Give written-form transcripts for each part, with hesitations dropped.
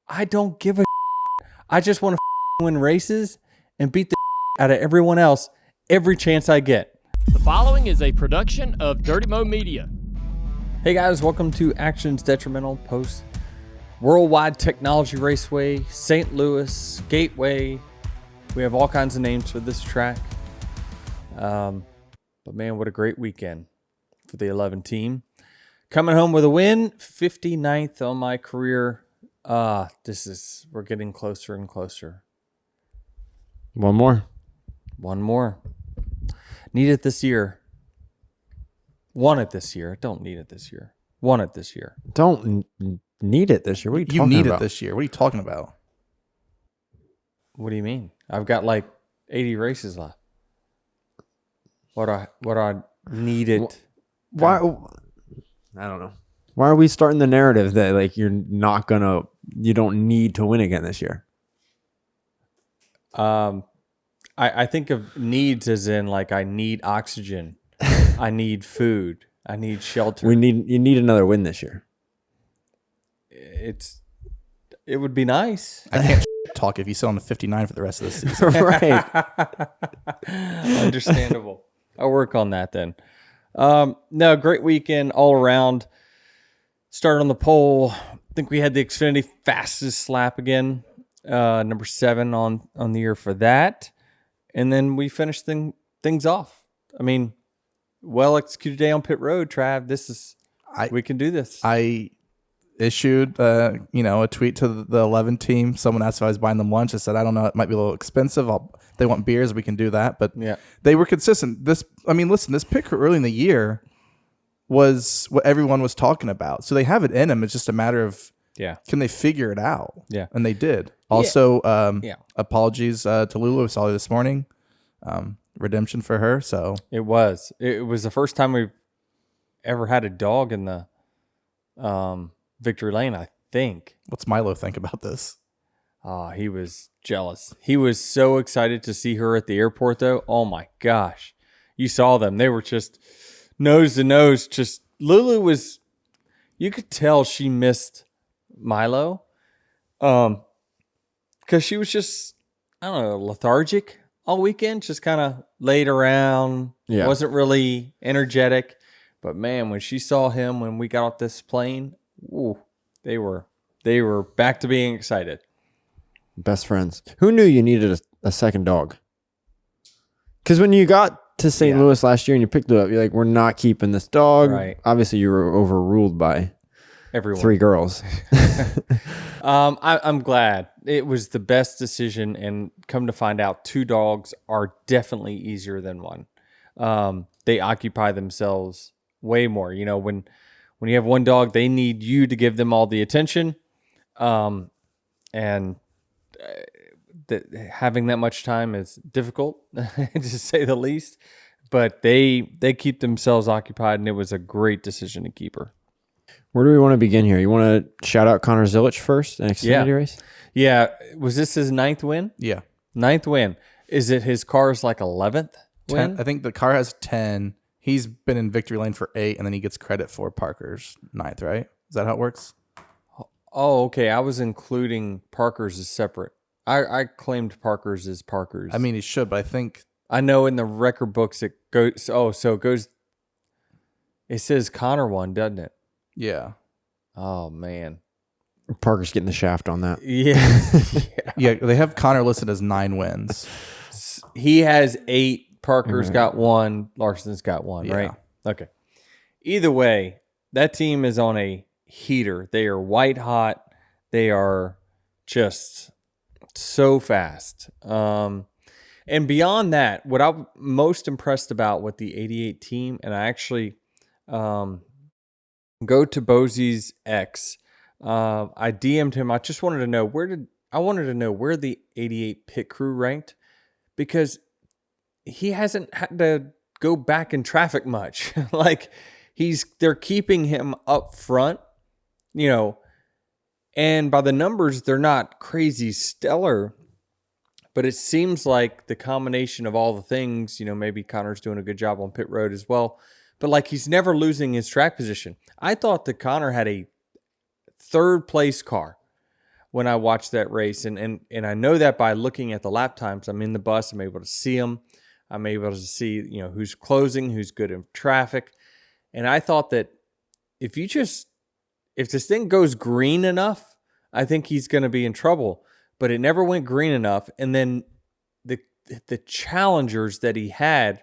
I don't give a I just want to win races and beat the out of everyone else every chance I get. The following is a production of Dirty Mo Media. Hey guys, welcome to Action's Detrimental Post Worldwide Technology Raceway, St. Louis, Gateway. We have all kinds of names for this track. But man, what a great weekend for the 11 team. Coming home with a win, 59th on my career. We're getting closer and closer. One more. Need it this year. Want it this year. Don't need it this year. Want it this year. Don't need it this year. What are you talking need about? it this year. What are you talking about? What do you mean? I've got like 80 races left. What I need it. Why? I don't know. Why are we starting the narrative that like you don't need to win again this year? I think of needs as in like I need oxygen, I need food, I need shelter. You need another win this year. It would be nice. I can't talk if you sit on the 59 for the rest of the season. Right. Understandable. I'll work on that then. No, great weekend all around. Started on the pole. I think we had the Xfinity fastest lap again. Number 7 on the year for that. And then we finished things off. I mean, well executed day on pit road, Trav. We can do this. I issued a tweet to the 11 team. Someone asked if I was buying them lunch. I said, I don't know, it might be a little expensive. If they want beers, we can do that. But yeah, they were consistent. This pit crew early in the year was what everyone was talking about. So they have it in them. It's just a matter of can they figure it out? Yeah. And they did. Also, apologies to Lulu. I saw her this morning. Redemption for her. So it was the first time we've ever had a dog in the victory lane, I think. What's Milo think about this? He was jealous. He was so excited to see her at the airport, though. Oh, my gosh. You saw them. They were just nose to nose. Just Lulu was – you could tell she missed Milo because she was just, I don't know, lethargic all weekend. Just kind of laid around. Yeah. Wasn't really energetic. But, man, when she saw him when we got off this plane, ooh, they were back to being excited. Best friends. Who knew you needed a second dog? Because when you got to St. Louis last year and you picked it up, you're like, we're not keeping this dog. Right. Obviously, you were overruled by everyone. 3 girls. I'm glad. It was the best decision, and come to find out, 2 dogs are definitely easier than 1. They occupy themselves way more. You know, when you have 1 dog, they need you to give them all the attention, and having that much time is difficult, to say the least. But they keep themselves occupied, and it was a great decision to keep her. Where do we want to begin here? You want to shout out Connor Zilisch first, an Xfinity race? Yeah. Was this his 9th win? Yeah. 9th win. Is it his car's like 11th win? 10, I think the car has 10. He's been in victory lane for 8, and then he gets credit for Parker's 9th, right? Is that how it works? Oh, okay. I was including Parker's as separate. I claimed Parker's as Parker's. I mean, he should, but I think... I know in the record books it goes... Oh, so it goes... It says Connor won, doesn't it? Yeah. Oh, man. Parker's getting the shaft on that. Yeah. Yeah, they have Connor listed as 9 wins. He has 8. Parker's got 1. Larson's got 1, right? Okay. Either way, that team is on a heater. They are white hot. They are just so fast. And beyond that, what I'm most impressed about with the 88 team, and I actually go to Bosie's ex. I DM'd him. I just wanted to know where the 88 pit crew ranked, because he hasn't had to go back in traffic much. Like they're keeping him up front, and by the numbers, they're not crazy stellar, but it seems like the combination of all the things, maybe Connor's doing a good job on pit road as well, but like he's never losing his track position. I thought that Connor had a 3rd place car when I watch that race. And I know that by looking at the lap times. I'm in the bus. I'm able to see them. I'm able to see, who's closing, who's good in traffic. And I thought that if this thing goes green enough, I think he's going to be in trouble. But it never went green enough. And then the challengers that he had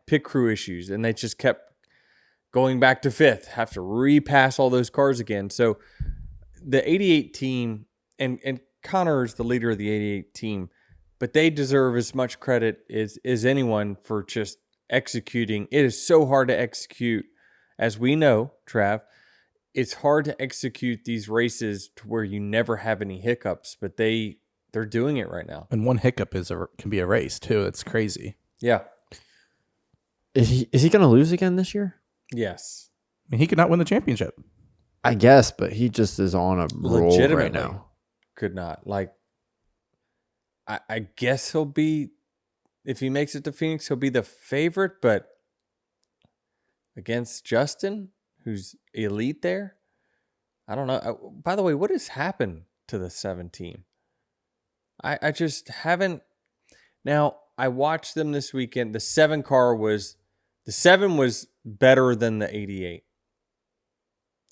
pit crew issues, and they just kept going back to fifth, have to repass all those cars again. So the 88 team, and Connor is the leader of the 88 team, but they deserve as much credit as anyone for just executing. It is so hard to execute, as we know, Trav. It's hard to execute these races to where you never have any hiccups, but they're doing it right now. And one hiccup can be a race too. It's crazy. Yeah. Is he going to lose again this year? Yes. I mean, he could not win the championship. I guess, but he just is on a roll right now. Could not. Like, I guess he'll be, if he makes it to Phoenix, he'll be the favorite, but against Justin, who's elite there, I don't know. By the way, what has happened to the 7 team? I just haven't. Now, I watched them this weekend. The 7 was better than the 88.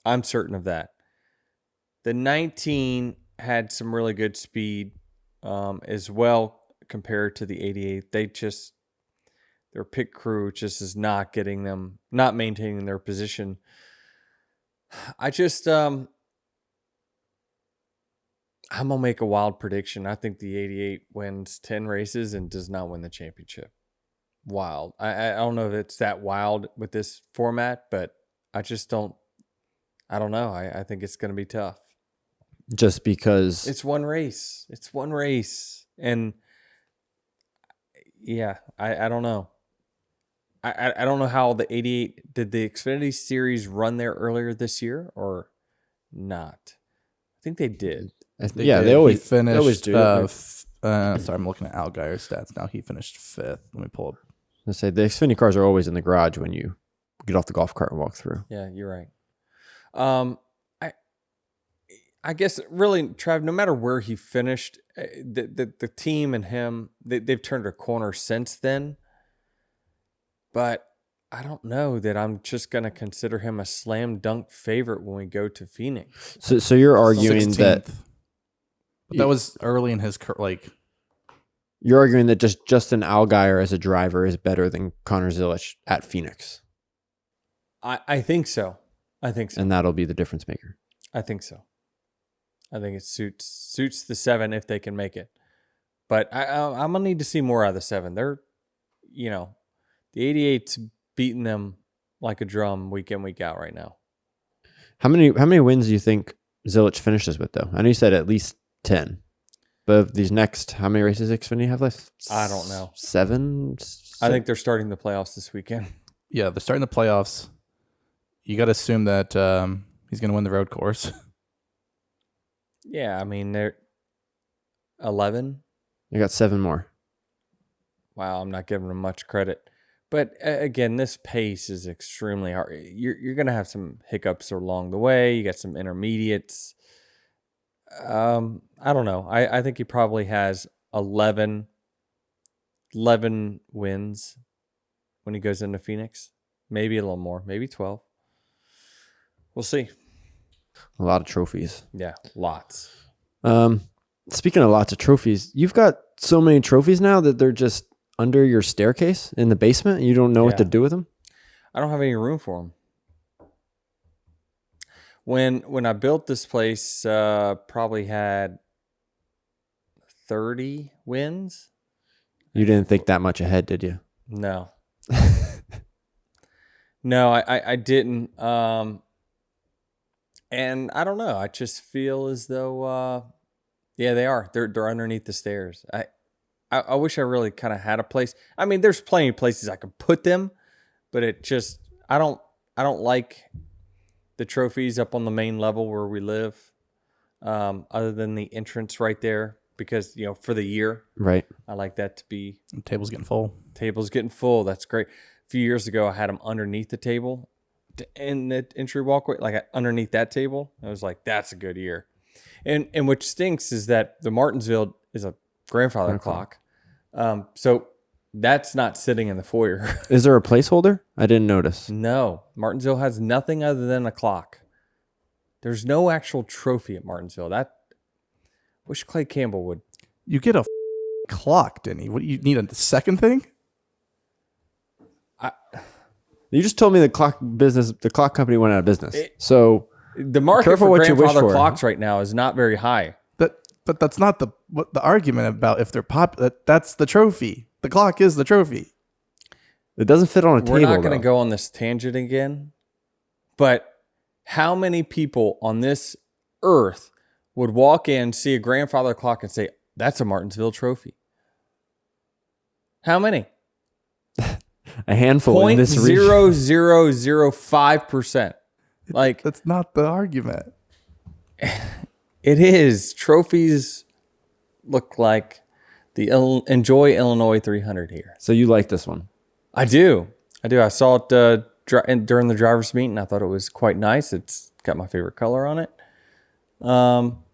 I'm certain of that. The 19 had some really good speed as well compared to the 88. Their pit crew just is not maintaining their position. I just, I'm going to make a wild prediction. I think the 88 wins 10 races and does not win the championship. Wild. I don't know if it's that wild with this format, but I just don't. I don't know. I think it's going to be tough. Just because it's one race. And yeah, I don't know. I don't know how the 88, did the Xfinity Series run there earlier this year or not? I think they did. They always finished. They always do. Sorry, I'm looking at Al Geier's stats now. He finished 5th. Let me pull up. Let's say the Xfinity cars are always in the garage when you get off the golf cart and walk through. Yeah, you're right. I guess really, Trav, no matter where he finished, the team and him, they've turned a corner since then. But I don't know that I'm just going to consider him a slam dunk favorite when we go to Phoenix. So you're arguing 16th. that That was early in his career. You're arguing that just Justin Allgaier as a driver is better than Connor Zilisch at Phoenix. I think so. And that'll be the difference maker. I think so. I think it suits the 7 if they can make it. But I'm going to need to see more out of the 7. They're, the 88's beating them like a drum week in, week out right now. How many wins do you think Zilisch finishes with, though? I know you said at least 10. But these next, how many races does Xfinity have left? I don't know. 7? I think they're starting the playoffs this weekend. Yeah, they're starting the playoffs. You got to assume that he's going to win the road course. Yeah, I mean, they're 11. You got 7 more. Wow, I'm not giving them much credit. But again, this pace is extremely hard. You're going to have some hiccups along the way. You got some intermediates. I don't know. I think he probably has 11 wins when he goes into Phoenix. Maybe a little more. Maybe 12. We'll see. A lot of trophies. Yeah, lots. Speaking of lots of trophies, you've got so many trophies now that they're just under your staircase in the basement and you don't know what to do with them? I don't have any room for them. When I built this place, probably had 30 wins. You didn't think that much ahead, did you? No. No, I didn't. And I don't know. I just feel as though, they are. They're underneath the stairs. I wish I really kind of had a place. I mean, there's plenty of places I could put them, but it just I don't like the trophies up on the main level where we live, other than the entrance right there, because for the year, right? I like that to be. The table's getting full. That's great. A few years ago, I had them underneath the table in the entry walkway, like underneath that table. I was like, that's a good year. And which stinks is that the Martinsville is a grandfather clock. So that's not sitting in the foyer. Is there a placeholder? I didn't notice. No, Martinsville has nothing other than a clock. There's no actual trophy at Martinsville. Wish Clay Campbell would. You get a clock, Denny. What, you need a second thing? You just told me the clock company went out of business. So the market for grandfather clocks right now is not very high. But that's not the argument about if they're that's the trophy. The clock is the trophy. It doesn't fit on a table. We're not going to go on this tangent again. But how many people on this earth would walk in, see a grandfather clock, and say, "That's a Martinsville trophy"? How many? A handful in this region. 0.0005%. Like, that's not the argument. It is. Trophies look like the Enjoy Illinois 300 here. So you like this one? I do. I saw it during the driver's meet, and I thought it was quite nice. It's got my favorite color on it.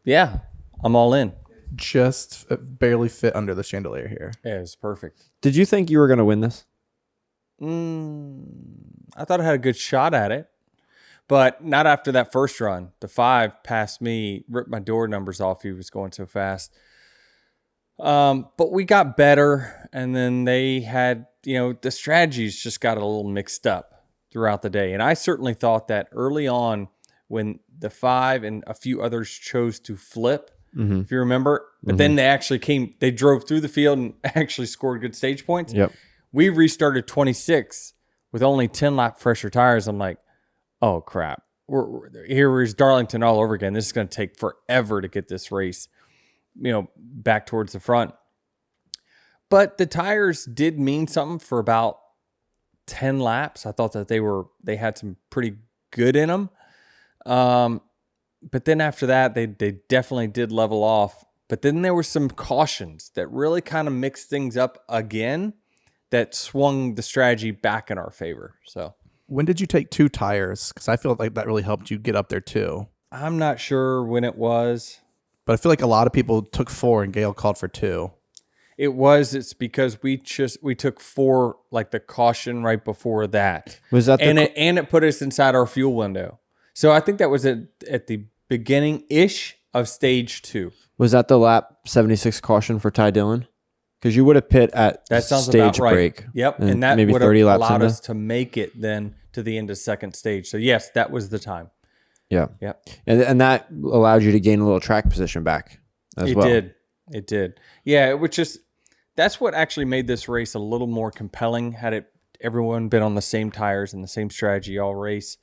Yeah, I'm all in. Just barely fit under the chandelier here. Yeah, it was perfect. Did you think you were going to win this? I thought I had a good shot at it. But not after that first run. The 5 passed me, ripped my door numbers off. He was going so fast. But we got better. And then they had, the strategies just got a little mixed up throughout the day. And I certainly thought that early on when the 5 and a few others chose to flip, if you remember. But then they drove through the field and actually scored good stage points. Yep. We restarted 26 with only 10 lap fresher tires. I'm like, oh crap! Here's Darlington all over again. This is going to take forever to get this race, back towards the front. But the tires did mean something for about 10 laps. I thought that they had some pretty good in them. But then after that, they definitely did level off. But then there were some cautions that really kind of mixed things up again, that swung the strategy back in our favor. So. When did you take 2 tires? Because I feel like that really helped you get up there too. I'm not sure when it was. But I feel like a lot of people took 4 and Gale called for 2. It's because we took 4, like the caution right before that. Was that it put us inside our fuel window. So I think that was at the beginning-ish of stage 2. Was that the lap 76 caution for Ty Dillon? Because you would have pit at that sounds stage about right. break. Yep, and that maybe would have 30 laps allowed into? us to make it then to the end of second stage. So yes, that was the time. Yeah. Yep. And that allowed you to gain a little track position back as well. It did. Yeah, it was just, that's what actually made this race a little more compelling. Had everyone been on the same tires and the same strategy all race,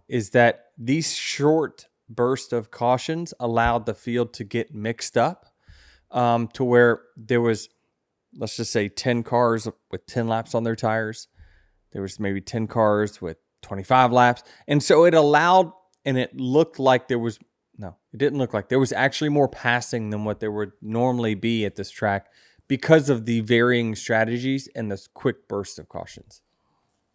is that these short bursts of cautions allowed the field to get mixed up. To where there was, let's just say 10 cars with 10 laps on their tires. There was maybe 10 cars with 25 laps. And so it allowed, and it looked like it didn't look like there was actually more passing than what there would normally be at this track because of the varying strategies and the quick burst of cautions.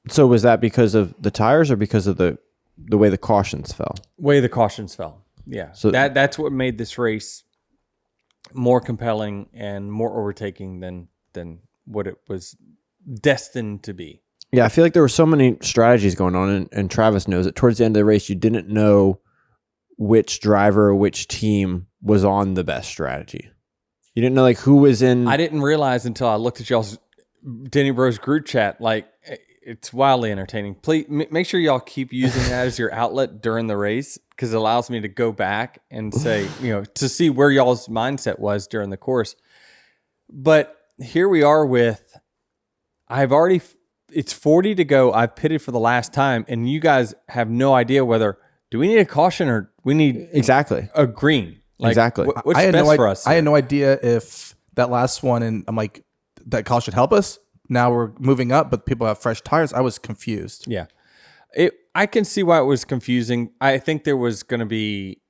So was that because of the tires or because of the way the cautions fell? Way the cautions fell. Yeah. So that's what made this race more compelling and more overtaking than what it was destined to be. Yeah, I feel like there were so many strategies going on, and Travis knows it. Towards the end of the race, you didn't know which driver or which team was on the best strategy. You didn't know like who was in. I didn't realize until I looked at y'all's Denny Bros group chat. Like, it's wildly entertaining. Please make sure y'all keep using that as your outlet during the race, because it allows me to go back and say, to see where y'all's mindset was during the course. But here we are with, it's 40 to go. I've pitted for the last time, and you guys have no idea whether, do we need a caution or we need a green? Like, exactly. What's best for us? I had no idea if that last one, and I'm like, that caution help us? Now we're moving up, but people have fresh tires. I was confused. Yeah. I can see why it was confusing. I think there was going to be,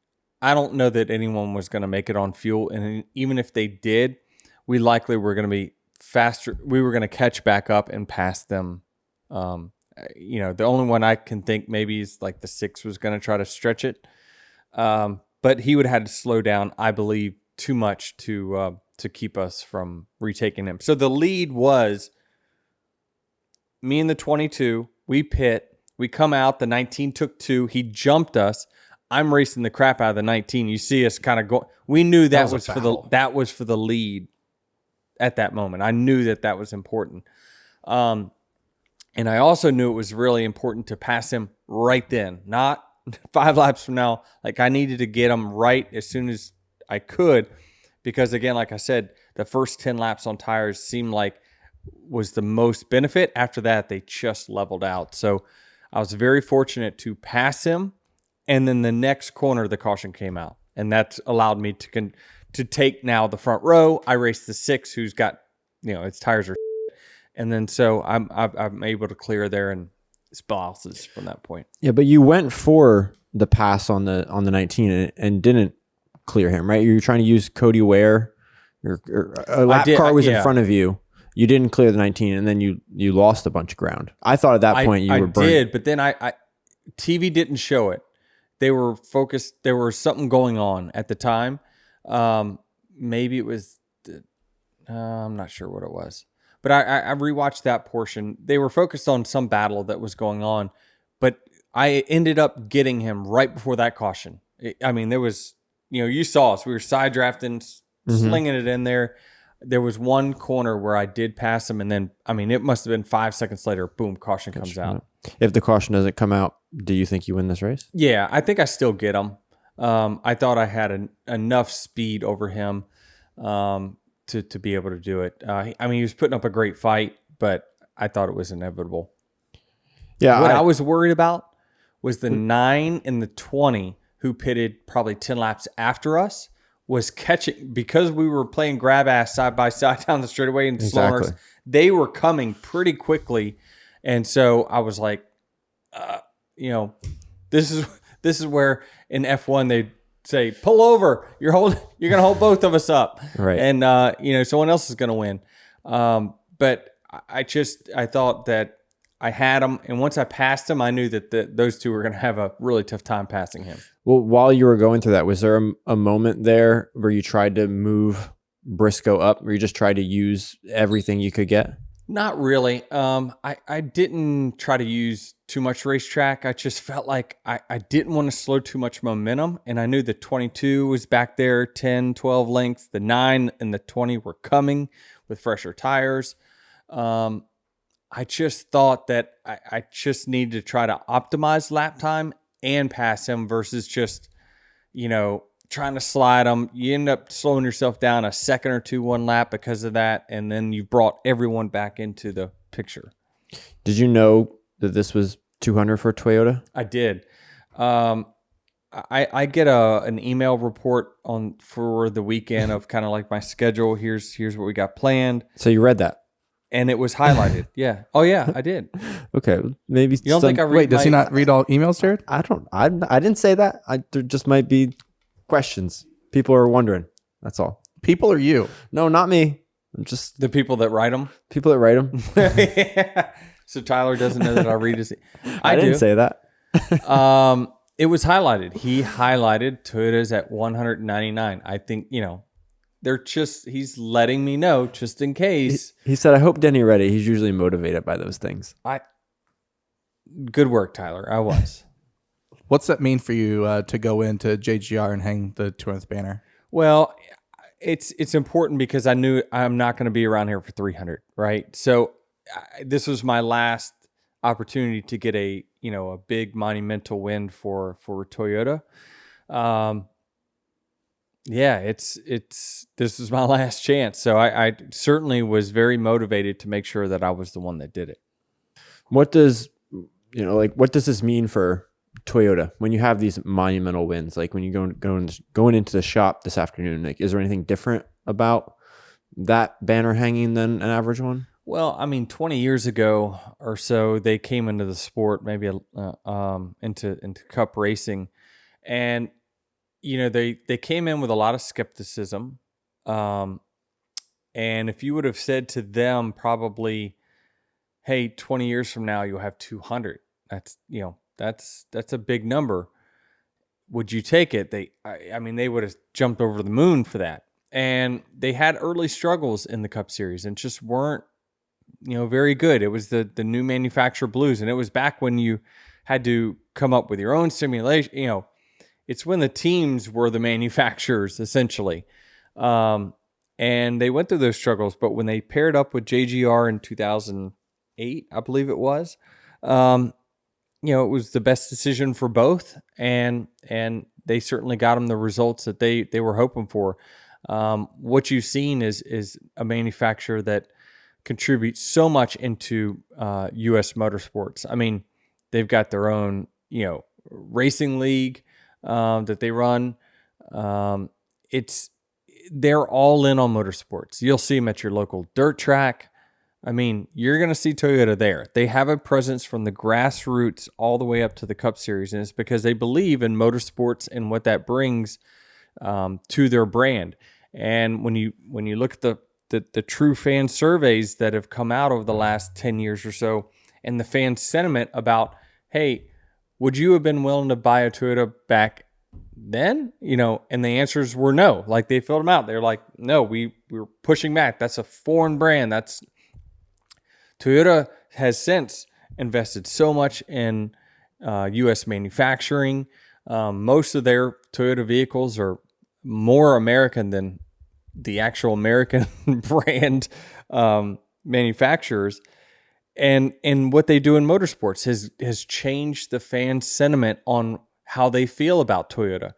I don't know that anyone was going to make it on fuel. And even if they did, we likely were going to be faster. We were going to catch back up and pass them. The only one I can think maybe is like the 6 was going to try to stretch it. But but he would have had to slow down, I believe, too much to keep us from retaking him. So the lead was me and the 22. We pit. We come out. The 19 took 2. He jumped us. I'm racing the crap out of the 19. You see us kind of go. We knew that was for the lead at that moment. I knew that was important. And I also knew it was really important to pass him right then, not 5 laps from now. Like, I needed to get him right as soon as I could, because again, like I said, the first 10 laps on tires seemed like was the most benefit. After that, they just leveled out. So I was very fortunate to pass him. And then the next corner, the caution came out, and that's allowed me to take now the front row. I raced the 6, who's got, its tires are, and then so I'm able to clear there and spouses from that point. Yeah, but you went for the pass on the 19 and didn't clear him, right? You were trying to use Cody Ware. A lap car was in front of you. You didn't clear the 19, and then you lost a bunch of ground. I thought at that point you were burned. I did, but then I TV didn't show it. They were focused. There was something going on at the time. Maybe it was, I'm not sure what it was. But I rewatched that portion. They were focused on some battle that was going on. But I ended up getting him right before that caution. There was, you saw us. We were side drafting, slinging it in there. There was one corner where I did pass him. And then, it must have been 5 seconds later. Boom, caution comes out. If the caution doesn't come out, do you think you win this race? Yeah, I think I still get him. I thought I had enough speed over him to be able to do it. He was putting up a great fight, but I thought it was inevitable. Yeah. What I was worried about was the 9 and the 20, who pitted probably 10 laps after us, was catching, because we were playing grab ass side by side down the straightaway and slowers. They were coming pretty quickly. And so I was like, this is where in F1 they say, pull over. You're going to hold both of us up. Right. And, someone else is going to win. But I thought that I had him. And once I passed him, I knew that those two were going to have a really tough time passing him. Well, while you were going through that, was there a moment there where you tried to move Briscoe up, or you just tried to use everything you could get? Not really. I didn't try to use too much racetrack. I just felt like I didn't want to slow too much momentum. And I knew the 22 was back there, 10, 12 lengths. The 9 and the 20 were coming with fresher tires. I just thought that I just needed to try to optimize lap time and pass him versus just, trying to slide them. You end up slowing yourself down a second or two one lap because of that, and then you've brought everyone back into the picture. Did you know that this was 200 for Toyota? I did. I get an email report for the weekend of kind of like my schedule. Here's what we got planned. So you read that? And it was highlighted. Yeah. Oh yeah, I did. Okay. Maybe you don't think I read? Wait, does he not read all emails, Jared? I don't. I didn't say that. There just might be questions. People are wondering. That's all. People or you? No, not me. I'm just the people that write them. People that write them. Yeah. So Tyler doesn't know that I read his. I didn't say that. It was highlighted. He highlighted Toyota's at 199. I think he's letting me know just in case. He said, "I hope Denny read it." He's usually motivated by those things. Good work, Tyler. I was. What's that mean for you to go into JGR and hang the 200th banner? Well, it's important because I knew I'm not going to be around here for 300, right? So this was my last opportunity to get a big monumental win for Toyota. This is my last chance. So I certainly was very motivated to make sure that I was the one that did it. What does this mean for Toyota when you have these monumental wins? Like when you going into the shop this afternoon, like is there anything different about that banner hanging than an average one? Well, 20 years ago or so, they came into the sport, maybe into cup racing, and they came in with a lot of skepticism. And if you would have said to them probably, hey, 20 years from now you'll have 200, that's a big number. would you take it? I mean, they would have jumped over the moon for that. And they had early struggles in the Cup Series and just weren't, very good. It was the new manufacturer blues, and it was back when you had to come up with your own simulation. It's when the teams were the manufacturers, essentially. And they went through those struggles, but when they paired up with JGR in 2008, I believe it was, it was the best decision for both, and they certainly got them the results that they were hoping for. What you've seen is a manufacturer that contributes so much into U.S. motorsports. I mean, they've got their own, racing league that they run. They're all in on motorsports. You'll see them at your local dirt track. I mean, you're going to see Toyota there. They have a presence from the grassroots all the way up to the Cup Series, and it's because they believe in motorsports and what that brings to their brand. And when you look at the true fan surveys that have come out over the last 10 years or so, and the fan sentiment about, hey, would you have been willing to buy a Toyota back then? And the answers were no. Like, they filled them out. They're like, no, we were pushing back. That's a foreign brand. Toyota has since invested so much in U.S. manufacturing. Most of their Toyota vehicles are more American than the actual American brand manufacturers. And what they do in motorsports has changed the fan sentiment on how they feel about Toyota.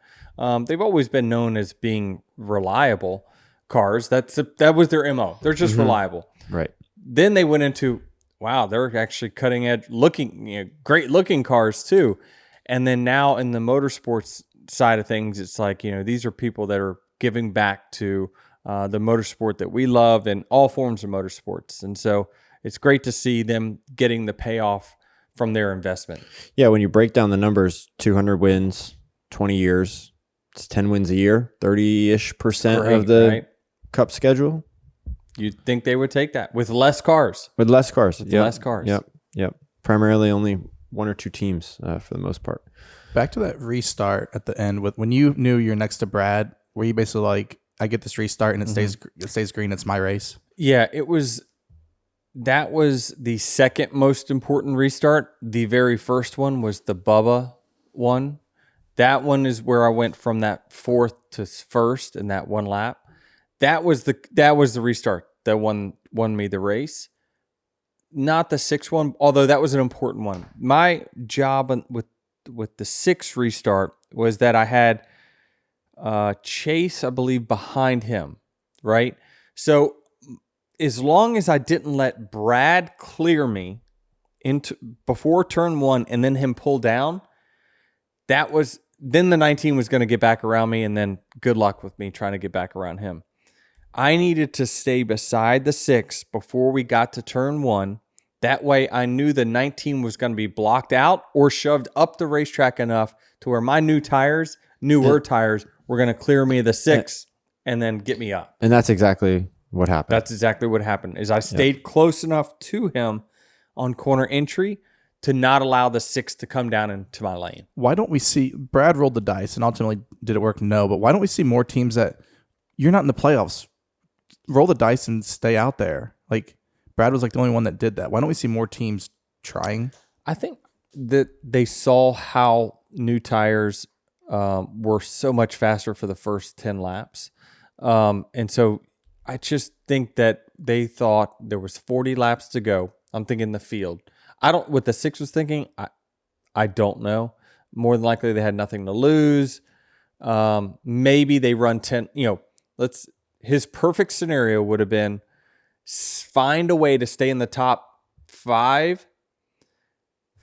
They've always been known as being reliable cars. That was their MO. They're just reliable. Right. Then they went into, wow, they're actually cutting edge looking, great looking cars too. And then now in the motorsports side of things, it's like, these are people that are giving back to the motorsport that we love and all forms of motorsports. And so it's great to see them getting the payoff from their investment. Yeah, when you break down the numbers, 200 wins, 20 years, it's 10 wins a year, 30-ish% of the Cup schedule. You'd think they would take that with less cars. With less cars. Less cars. Yep. Primarily only one or two teams for the most part. Back to that restart at the end, when you knew you're next to Brad, were you basically like, I get this restart and it stays green, it's my race? Yeah, that was the second most important restart. The very first one was the Bubba one. That one is where I went from that fourth to first in that one lap. That was the restart that won me the race. Not the sixth one, although that was an important one. My job with the sixth restart was that I had Chase, I believe, behind him, right? So as long as I didn't let Brad clear me before turn one and then him pull down, then the 19 was going to get back around me, and then good luck with me trying to get back around him. I needed to stay beside the 6 before we got to turn 1. That way I knew the 19 was going to be blocked out or shoved up the racetrack enough to where my newer tires were going to clear me the 6 and then get me up. And that's exactly what happened. That's exactly what happened. Is I stayed close enough to him on corner entry to not allow the 6 to come down into my lane. Why don't we see Brad rolled the dice and ultimately did it work? No, but why don't we see more teams that you're not in the playoffs? Roll the dice and stay out there. Like Brad was like the only one that did that. Why don't we see more teams trying? I think that they saw how new tires were so much faster for the first 10 laps. And so I just think that they thought there was 40 laps to go. I'm thinking the field. What the 6 was thinking, I don't know. More than likely they had nothing to lose. Maybe they run 10, his perfect scenario would have been find a way to stay in the top 5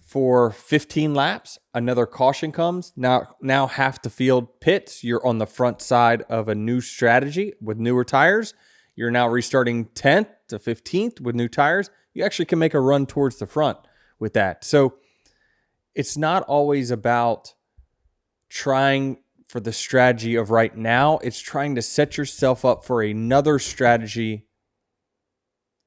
for 15 laps. Another caution comes. Now half the field pits. You're on the front side of a new strategy with newer tires. You're now restarting 10th to 15th with new tires. You actually can make a run towards the front with that. So it's not always about trying for the strategy of right now. It's trying to set yourself up for another strategy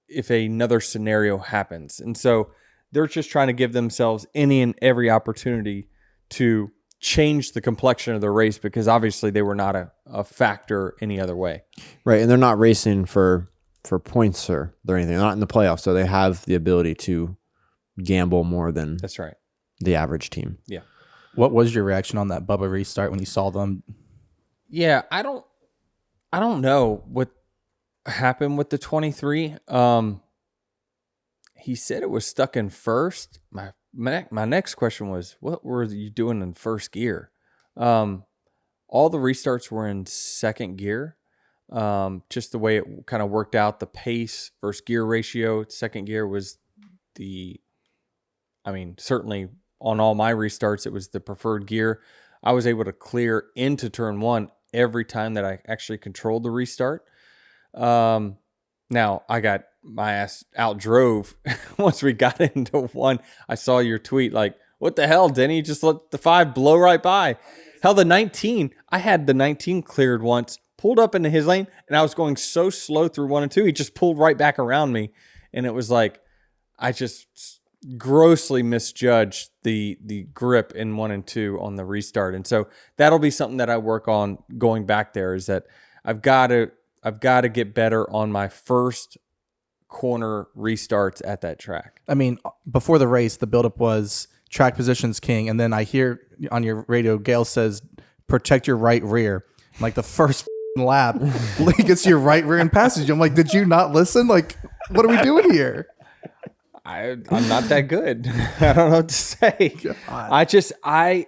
if another scenario happens. And so they're just trying to give themselves any and every opportunity to changed the complexion of the race because obviously they were not a factor any other way. Right, and they're not racing for points or anything. They're not in the playoffs, so they have the ability to gamble more than That's right. the average team. Yeah. What was your reaction on that Bubba restart when you saw them? Yeah, I don't know what happened with the 23. He said it was stuck in first. My next question was, what were you doing in first gear? All the restarts were in second gear. Just the way it kind of worked out, the pace versus gear ratio. Second gear was certainly on all my restarts, it was the preferred gear. I was able to clear into turn one every time that I actually controlled the restart. Now I got my ass out drove once we got into one. I saw your tweet like, what the hell, Denny? Just let the 5 blow right by. Hell, the 19, I had the 19 cleared once, pulled up into his lane, and I was going so slow through 1 and 2, he just pulled right back around me. And it was like, I just grossly misjudged the grip in 1 and 2 on the restart. And so that'll be something that I work on going back there, is that I've got to get better on my first corner restarts at that track. I mean, before the race, the buildup was track position's king, and then I hear on your radio, Gail says, protect your right rear. Like the first lap, he gets your right rear in passage. I'm like, did you not listen? Like, what are we doing here? I'm not that good. I don't know what to say. God. I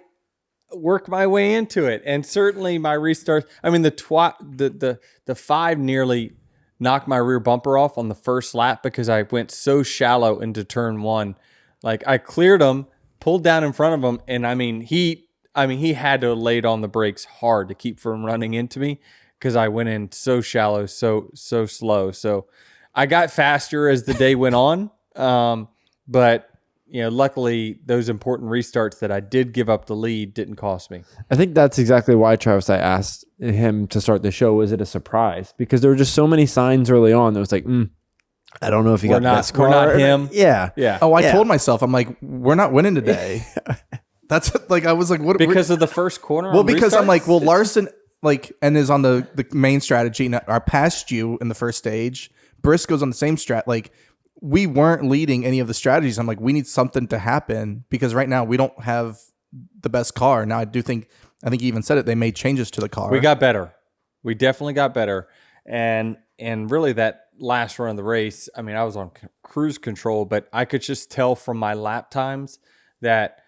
work my way into it, and certainly my restarts. I mean, the 5 nearly knocked my rear bumper off on the first lap because I went so shallow into turn 1. Like I cleared him, pulled down in front of him, and he had to have laid on the brakes hard to keep from running into me because I went in so shallow, so slow. So I got faster as the day went on. But luckily those important restarts that I did give up the lead didn't cost me. I think that's exactly why, Travis, I asked him to start the show. Was it a surprise? Because there were just so many signs early on that was like, I don't know if he got the best car. We're not him. Yeah. Oh, I told myself, I'm like, we're not winning today. That's like, I was like, what? Because of the first corner? Well, because I'm like, well, Larson, and is on the main strategy, and I passed you in the first stage. Briscoe's on the same strat. Like, we weren't leading any of the strategies. I'm like, we need something to happen because right now we don't have the best car. Now I think you even said it. They made changes to the car. We got better. We definitely got better. And really that last run of the race, I mean, I was on cruise control, but I could just tell from my lap times that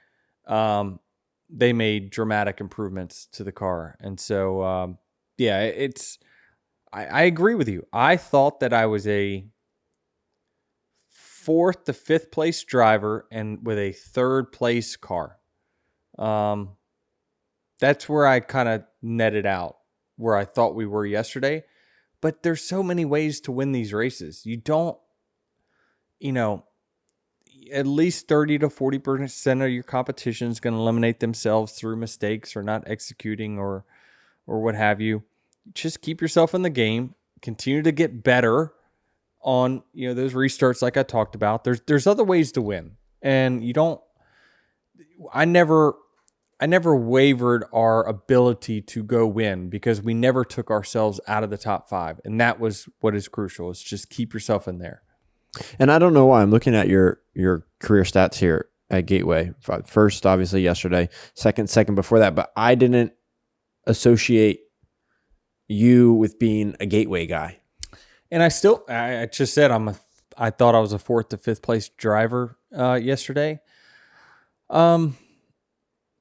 they made dramatic improvements to the car. And so, I agree with you. I thought that I was a 4th to 5th place driver and with a 3rd place car. That's where I kind of netted out where I thought we were yesterday. But there's so many ways to win these races. You don't, at least 30 to 40% of your competition is going to eliminate themselves through mistakes or not executing or what have you. Just keep yourself in the game. Continue to get better on those restarts like I talked about. There's other ways to win, and I never wavered our ability to go win because we never took ourselves out of the top 5, and that was what is crucial. Is just keep yourself in there. And I don't know why I'm looking at your career stats here at Gateway. First, obviously yesterday. Second before that, but I didn't associate you with being a Gateway guy. And I just said I thought I was a 4th to 5th place driver yesterday. And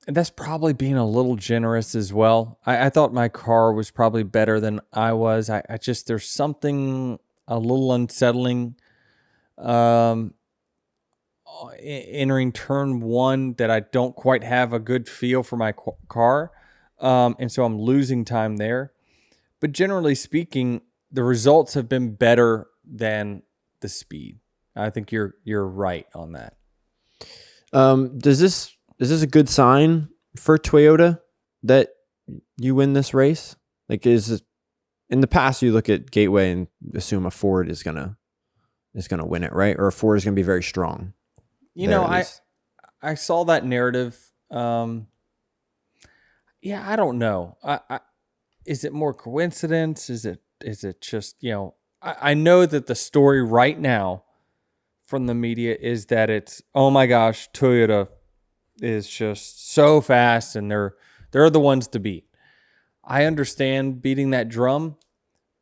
that's probably being a little generous as well. I thought my car was probably better than I was. I just, there's something a little unsettling entering turn 1 that I don't quite have a good feel for my car. And so I'm losing time there. But generally speaking, the results have been better than the speed. I think you're right on that. Is this a good sign for Toyota that you win this race? Like, in the past you look at Gateway and assume a Ford is gonna win it, right? Or a Ford is gonna be very strong. I saw that narrative. Yeah, I don't know. Is it more coincidence? Is it just, I know that the story right now from the media is that it's, oh my gosh, Toyota is just so fast and they're the ones to beat. I understand beating that drum,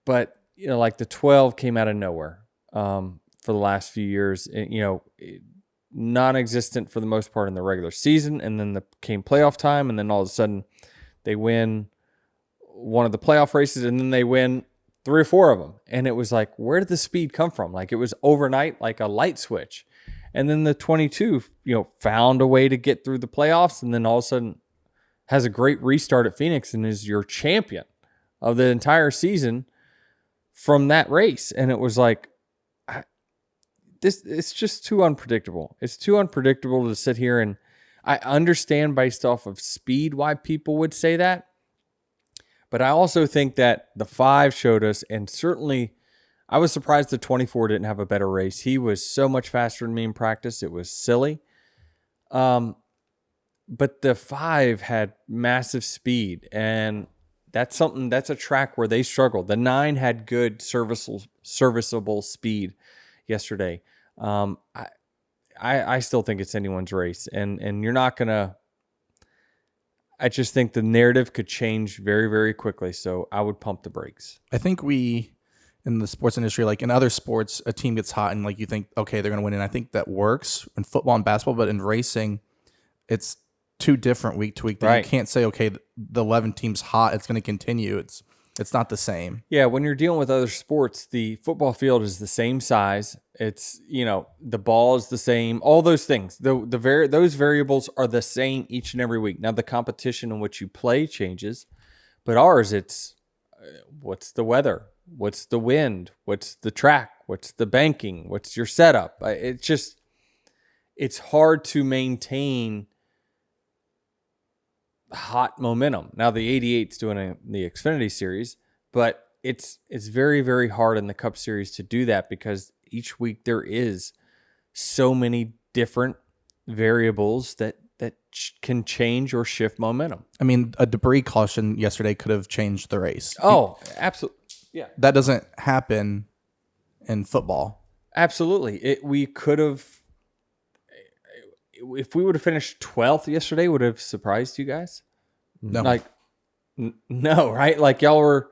but like the 12 came out of nowhere for the last few years, non-existent for the most part in the regular season, and then came playoff time, and then all of a sudden they win one of the playoff races, and then they win 3 or 4 of them. And it was like, where did the speed come from? Like, it was overnight, like a light switch. And then the 22, found a way to get through the playoffs, and then all of a sudden has a great restart at Phoenix and is your champion of the entire season from that race. And it was like, it's just too unpredictable. It's too unpredictable to sit here, and I understand based off of speed why people would say that. But I also think that the 5 showed us, and certainly I was surprised the 24 didn't have a better race. He was so much faster than me in practice. It was silly. But the 5 had massive speed, and that's a track where they struggled. The 9 had good serviceable speed yesterday. I still think it's anyone's race, and you're not going to, I just think the narrative could change very, very quickly. So I would pump the brakes. I think in the sports industry, like in other sports, a team gets hot and like you think, okay, they're going to win. And I think that works in football and basketball, but in racing, it's too different week to week. That Right. You can't say, okay, the 11 team's hot, it's going to continue. It's not the same. Yeah, when you're dealing with other sports, the football field is the same size. It's, the ball is the same. All those things, those variables are the same each and every week. Now, the competition in which you play changes, but ours, it's what's the weather? What's the wind? What's the track? What's the banking? What's your setup? It's hard to maintain hot momentum. Now the 88's doing the Xfinity Series, but it's very, very hard in the Cup Series to do that because each week there is so many different variables that can change or shift momentum. I mean, a debris caution yesterday could have changed the race. Oh, absolutely. Yeah. That doesn't happen in football. Absolutely. We could have, if we would have finished 12th yesterday, would have surprised you guys? No. No, right? Like y'all were,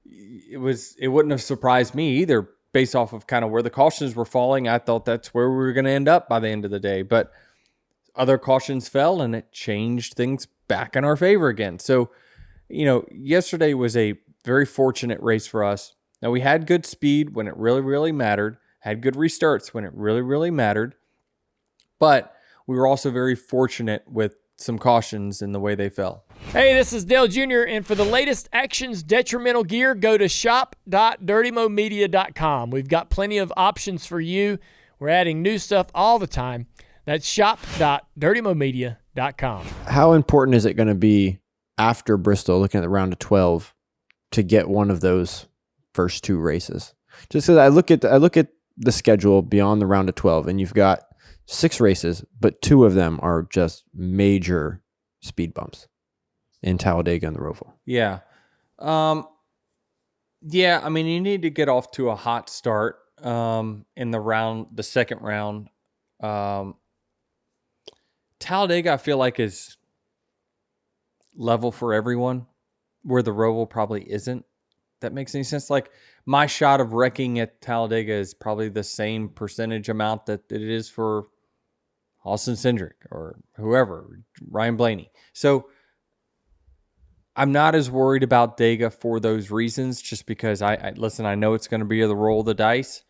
it wouldn't have surprised me either based off of kind of where the cautions were falling. I thought that's where we were going to end up by the end of the day, but other cautions fell and it changed things back in our favor again. So, yesterday was a very fortunate race for us. Now, we had good speed when it really, really mattered, had good restarts when it really, really mattered, but we were also very fortunate with some cautions in the way they fell. Hey, this is Dale Jr., and for the latest Actions Detrimental gear, go to shop.dirtymomedia.com. We've got plenty of options for you. We're adding new stuff all the time. That's shop.dirtymomedia.com. How important is it going to be after Bristol, looking at the round of 12, to get one of those first 2 races? Just because I look at the schedule beyond the round of 12, and you've got 6 races, but 2 of them are just major speed bumps in Talladega and the Roval. Yeah. Yeah, I mean, you need to get off to a hot start in the second round. Talladega, I feel like, is level for everyone, where the Roval probably isn't. That makes any sense? Like, my shot of wrecking at Talladega is probably the same percentage amount that it is for Austin Cindric or whoever, Ryan Blaney. So I'm not as worried about Dega for those reasons, just because I know it's going to be the roll of the dice.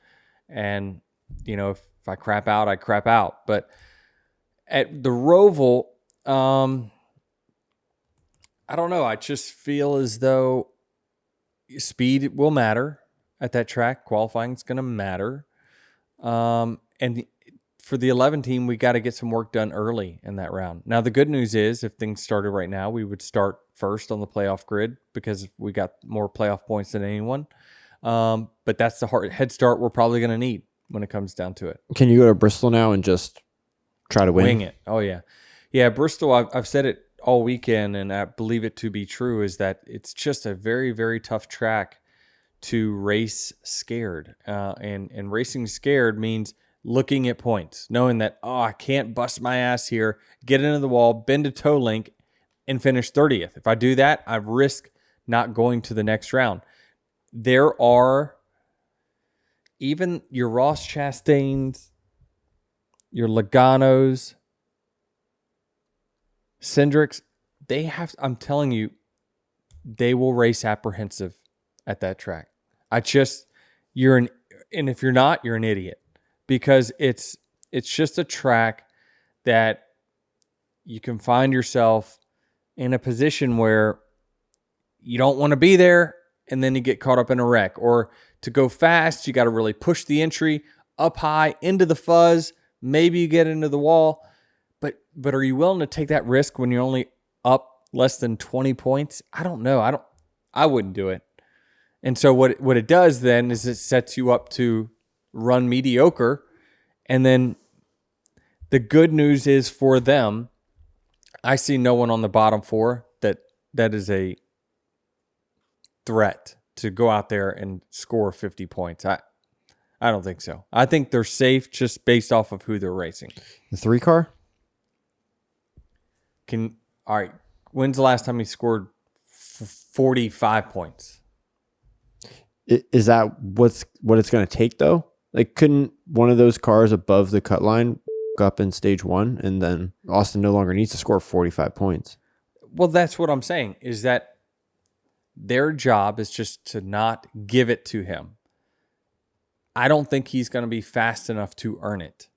And, if I crap out, I crap out. But at the Roval, I don't know. I just feel as though speed will matter at that track. Qualifying is going to matter. And for the 11 team, we got to get some work done early in that round. Now, the good news is if things started right now, we would start first on the playoff grid because we got more playoff points than anyone. But that's the hard head start we're probably going to need when it comes down to it. Can you go to Bristol now and just try to win? Wing it. Oh, yeah. Yeah, Bristol, I've said it all weekend, and I believe it to be true, is that it's just a very, very tough track to race scared. And racing scared means looking at points, knowing that, I can't bust my ass here, get into the wall, bend a toe link, and finish 30th. If I do that, I risk not going to the next round. There are even your Ross Chastains, your Logano's, Cindrics, I'm telling you, they will race apprehensive at that track. And if you're not, you're an idiot, because it's just a track that you can find yourself in a position where you don't want to be there, and then you get caught up in a wreck. Or to go fast, you got to really push the entry up high into the fuzz. Maybe you get into the wall. But are you willing to take that risk when you're only up less than 20 points? I don't know. I wouldn't do it. And so what it does then is it sets you up to run mediocre. And then the good news is for them, I see no one on the bottom four that is a threat to go out there and score 50 points. I don't think so. I think they're safe just based off of who they're racing. The 3-car? All right. When's the last time he scored 45 points? Is that what it's going to take, though? Like, couldn't one of those cars above the cut line up in stage 1, and then Austin no longer needs to score 45 points? Well, that's what I'm saying, is that their job is just to not give it to him. I don't think he's going to be fast enough to earn it.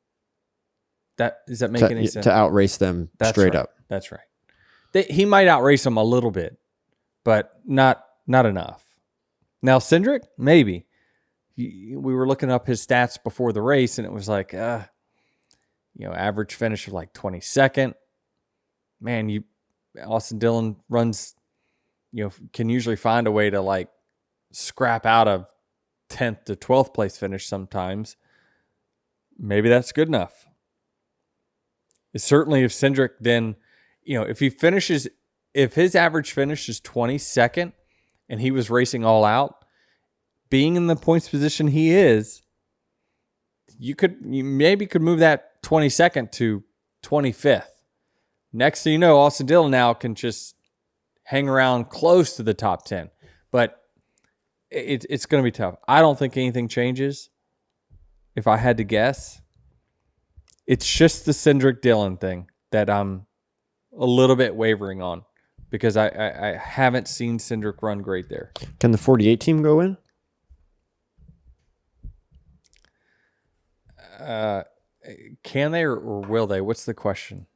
Does that make any sense? To outrace them straight up. That's right. He might outrace them a little bit, but not enough. Now, Cindric, maybe. We were looking up his stats before the race, and it was like, average finish of like 22nd. Man, Austin Dillon runs, can usually find a way to like scrap out of 10th to 12th place finish sometimes. Maybe that's good enough. It's certainly if Cindric then, if his average finish is 22nd and he was racing all out, being in the points position he is, you maybe could move that 22nd to 25th. Next thing you know, Austin Dillon now can just hang around close to the top 10. But it's going to be tough. I don't think anything changes. If I had to guess, it's just the Cindric Dillon thing that I'm a little bit wavering on, because I haven't seen Cindric run great there. Can the 48 team go in? Can they or will they? What's the question?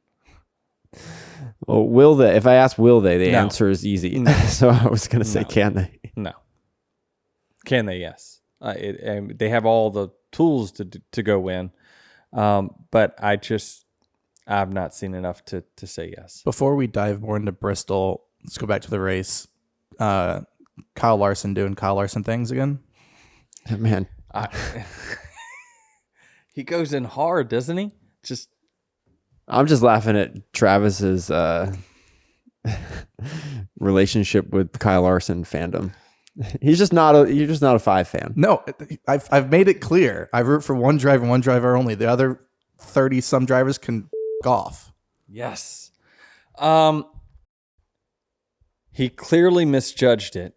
Well, will they? If I ask will they, the No. answer is easy. No. So I was going to say, No. can they? No. Can they? Yes. They have all the tools to go in, but I've not seen enough to say yes. Before we dive more into Bristol, let's go back to the race. Kyle Larson doing Kyle Larson things again. Man, He goes in hard, doesn't he? I'm just laughing at Travis's relationship with Kyle Larson fandom. You're just not a 5 fan. No, I've made it clear. I root for one driver and one driver only. The other 30 some drivers can f- off. Yes. He clearly misjudged it.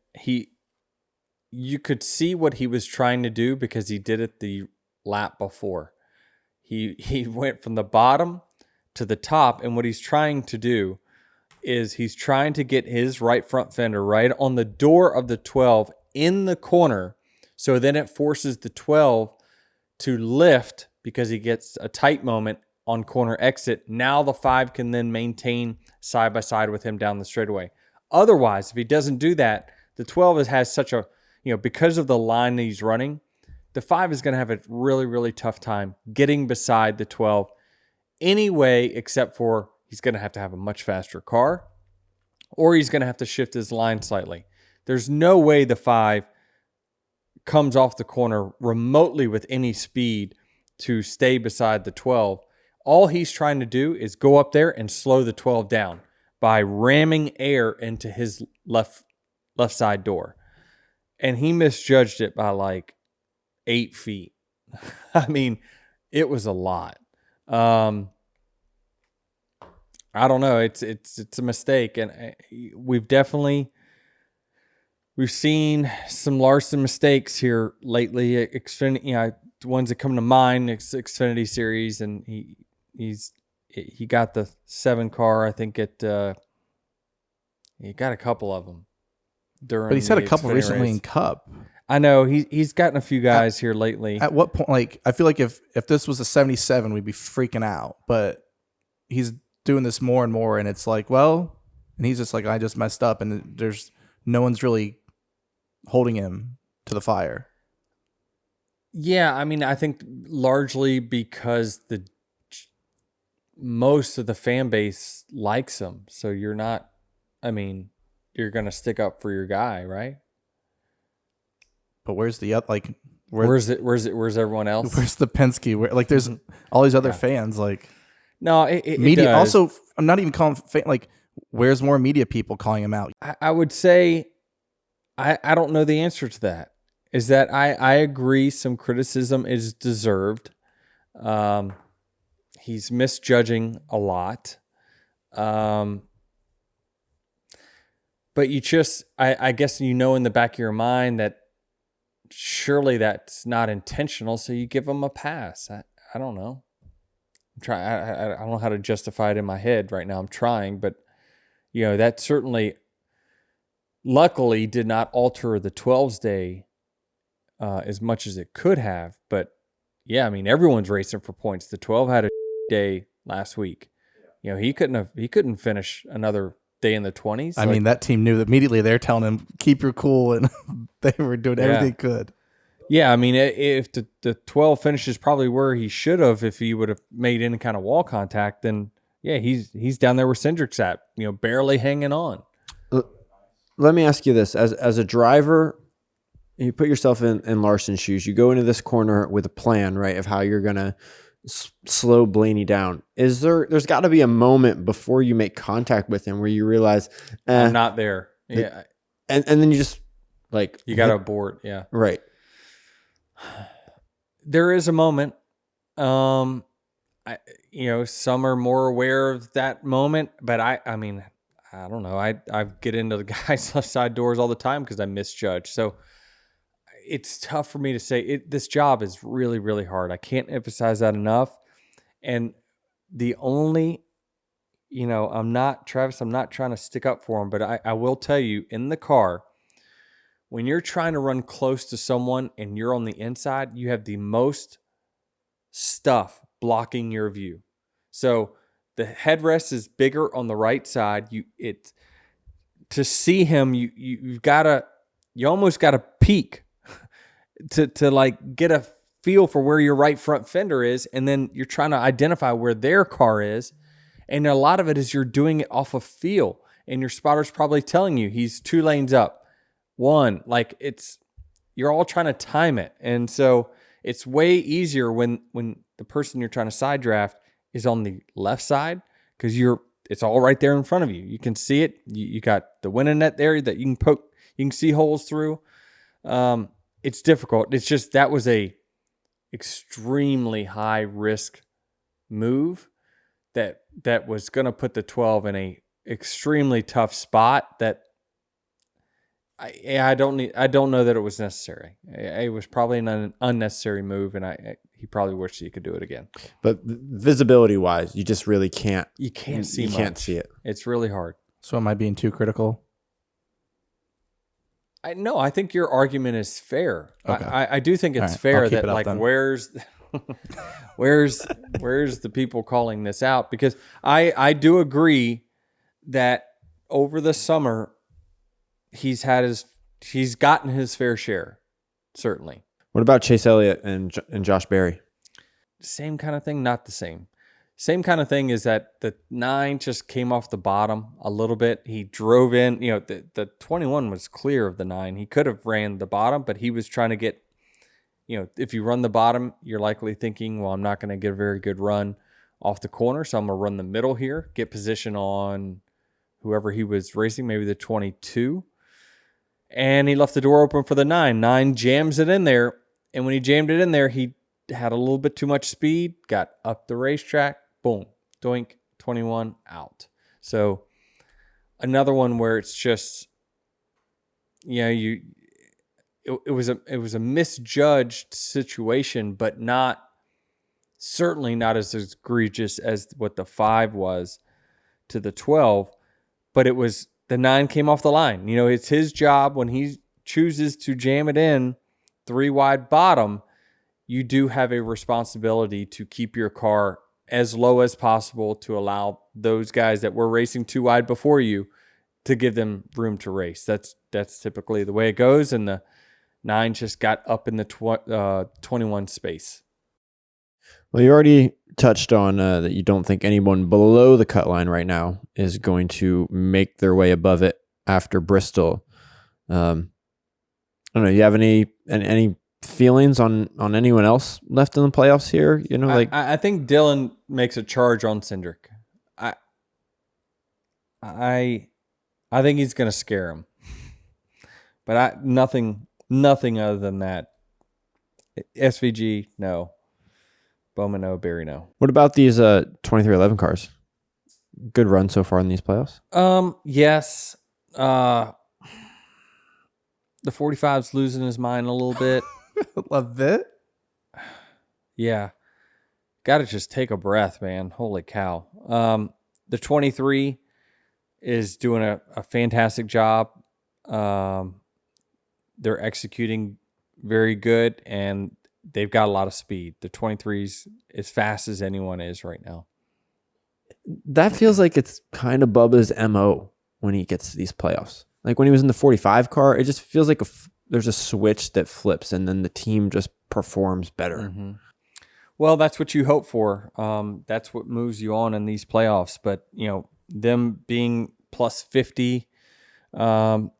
You could see what he was trying to do because he did it the lap before. He went from the bottom to the top, and what he's trying to do is he's trying to get his right front fender right on the door of the 12 in the corner, so then it forces the 12 to lift because he gets a tight moment on corner exit. Now the 5 can then maintain side by side with him down the straightaway. Otherwise, if he doesn't do that, the 12 has such a, because of the line that he's running, the 5 is going to have a really, really tough time getting beside the 12 anyway, except for he's going to have a much faster car, or he's going to have to shift his line slightly. There's no way the 5 comes off the corner remotely with any speed to stay beside the 12. All he's trying to do is go up there and slow the 12 down. by ramming air into his left side door. And he misjudged it by like 8 feet. I mean, it was a lot. I don't know. It's a mistake, and we've seen some Larson mistakes here lately. Xfinity, the ones that come to mind, Xfinity Series, and he got the 7 car. I think he got a couple of them during. But he's had a the couple Xfinity recently race. in Cup. I know he's gotten a few guys here lately. At what point? Like, I feel like if this was a 77, we'd be freaking out. But he's doing this more and more, and it's like, well, and he's just like, I just messed up, and there's no one's really holding him to the fire. Yeah, I mean, I think largely because most of the fan base likes him, so you're not. I mean, you're gonna stick up for your guy, right? But where's the like? Where's everyone else? Where's the Penske? Where, like, there's all these other fans. Like, no, it media. does. Also, I'm not even calling fan. Like, where's more media people calling him out? I would say, I don't know the answer to that. Is that I agree some criticism is deserved. He's misjudging a lot. But you just, I guess in the back of your mind that surely that's not intentional, so you give him a pass. I don't know. I don't know how to justify it in my head right now. I'm trying, but that certainly, luckily, did not alter the 12's day as much as it could have. But yeah, I mean, everyone's racing for points. The 12 had a day last week. He couldn't finish another day in the 20s. I mean, that team knew that immediately. They're telling him, keep your cool, and they were doing everything they could. Yeah, I mean, if the 12 finishes probably where he should have, if he would have made any kind of wall contact, then yeah, he's down there where Cindric's at, barely hanging on. Let me ask you this: as a driver, you put yourself in Larson's shoes. You go into this corner with a plan, right, of how you're gonna slow Blaney down. There's got to be a moment before you make contact with him where you realize I'm not there. Yeah, and then you just like you got to abort. Yeah, right. There is a moment. Some are more aware of that moment, but I mean, I don't know. I get into the guys' left side doors all the time because I misjudge. So it's tough for me to say. This job is really, really hard. I can't emphasize that enough. And the only, I'm not trying to stick up for him, but I will tell you, in the car, when you're trying to run close to someone and you're on the inside, you have the most stuff blocking your view. So the headrest is bigger on the right side. To see him, you almost gotta peek to like get a feel for where your right front fender is, and then you're trying to identify where their car is. And a lot of it is you're doing it off of feel, and your spotter's probably telling you he's 2 lanes up. 1, like you're all trying to time it. And so it's way easier when the person you're trying to side draft is on the left side, because it's all right there in front of you. You can see it. You got the winning net there that you can poke, you can see holes through. It's difficult. It's just, that was a extremely high risk move that was going to put the 12 in a extremely tough spot that I don't know that it was necessary. It was probably an unnecessary move, and he probably wished he could do it again. But visibility wise, you just really can't. You can't see. You can't see it. It's really hard. So am I being too critical? No, I think your argument is fair. Okay. I do think it's fair that, like, where's the people calling this out? Because I do agree that over the summer he's gotten his fair share, certainly. What about Chase Elliott and Josh Berry? Same kind of thing, not the same. Same kind of thing is that the 9 just came off the bottom a little bit. He drove in, the 21 was clear of the 9. He could have ran the bottom, but he was trying to get, if you run the bottom, you're likely thinking, well, I'm not going to get a very good run off the corner, so I'm going to run the middle here, get position on whoever he was racing, maybe the 22. And he left the door open for the 9. 9 jams it in there. And when he jammed it in there, he had a little bit too much speed, got up the racetrack, boom, doink, 21 out. So another one where it's just, it was a misjudged situation, but certainly not as egregious as what the 5 was to the 12. But it was, the 9 came off the line. It's his job when he chooses to jam it in 3 wide bottom. You do have a responsibility to keep your car as low as possible to allow those guys that were racing 2 wide before you to give them room to race. That's typically the way it goes, and the 9 just got up in the 21 space. Well, you already touched on that you don't think anyone below the cut line right now is going to make their way above it after Bristol. I don't know. You have any feelings on anyone else left in the playoffs here? I think Dylan makes a charge on Cindric. I think he's going to scare him, but nothing other than that. SVG, no. Bowman, no. Barry, no. What about these 2311 cars? Good run so far in these playoffs? Yes. The 45's losing his mind a little bit. Love it. Yeah. Got to just take a breath, man. Holy cow. The 23 is doing a fantastic job. They're executing very good, and they've got a lot of speed. The 23's as fast as anyone is right now. That feels like it's kind of Bubba's MO when he gets to these playoffs. Like when he was in the 45 car, it just feels like there's a switch that flips, and then the team just performs better. Mm-hmm. Well, that's what you hope for. That's what moves you on in these playoffs. But, them being plus 50 going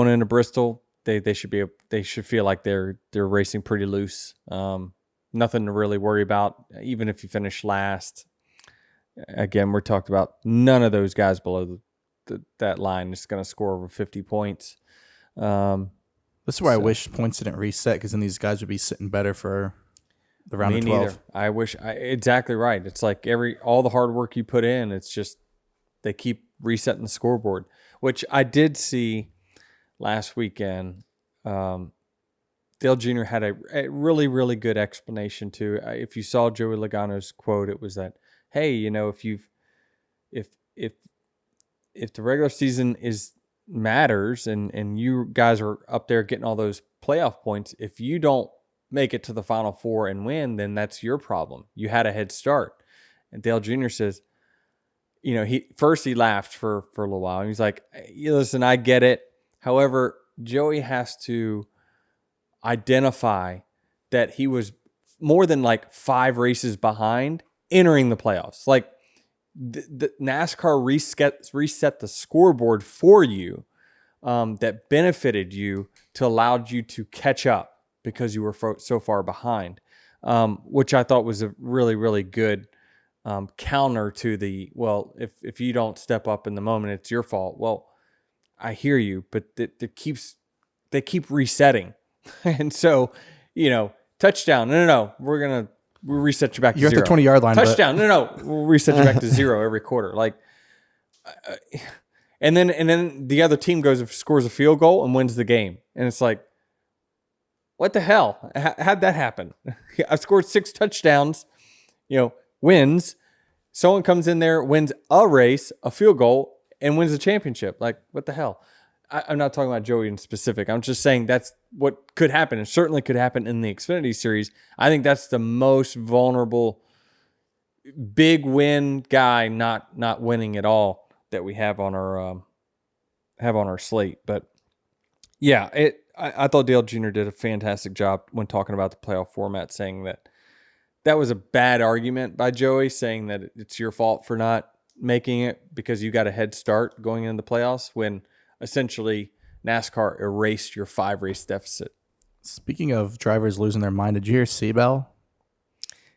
into Bristol, they should feel like they're racing pretty loose. Nothing to really worry about, even if you finish last. Again, we're talking about none of those guys below that line is going to score over 50 points. This is where I wish points didn't reset, because then these guys would be sitting better for the round of 12. Neither. I wish. Exactly right. It's like all the hard work you put in, it's just they keep resetting the scoreboard, which I did see last weekend. Dale Jr. had a really, really good explanation too. If you saw Joey Logano's quote, it was that, hey, if the regular season matters and you guys are up there getting all those playoff points, if you don't make it to the Final Four and win, then that's your problem. You had a head start. And Dale Jr. says, he laughed for a little while. He's like, listen, I get it. However, Joey has to identify that he was more than like 5 races behind entering the playoffs. Like the NASCAR reset the scoreboard for you that benefited you to allowed you to catch up because you were so far behind, which I thought was a really, really good counter to the, well, if you don't step up in the moment, it's your fault. Well, I hear you, but they keep resetting. And so, touchdown. No. We'll reset you back to zero. You're at the 20-yard line. Touchdown. No. We'll reset you back to 0 every quarter. Like, and then the other team scores a field goal and wins the game. And it's like, what the hell? How'd that happen? I scored 6 touchdowns, wins. Someone comes in there, wins a race, a field goal, and wins the championship. Like, what the hell? I'm not talking about Joey in specific. I'm just saying that's what could happen. It certainly could happen in the Xfinity Series. I think that's the most vulnerable big win guy not winning at all that we have on our slate. But yeah, I thought Dale Jr. did a fantastic job when talking about the playoff format, saying that was a bad argument by Joey, saying that it's your fault for not making it because you got a head start going into the playoffs, when essentially NASCAR erased your 5-race deficit. Speaking of drivers losing their mind, did you hear Seabell?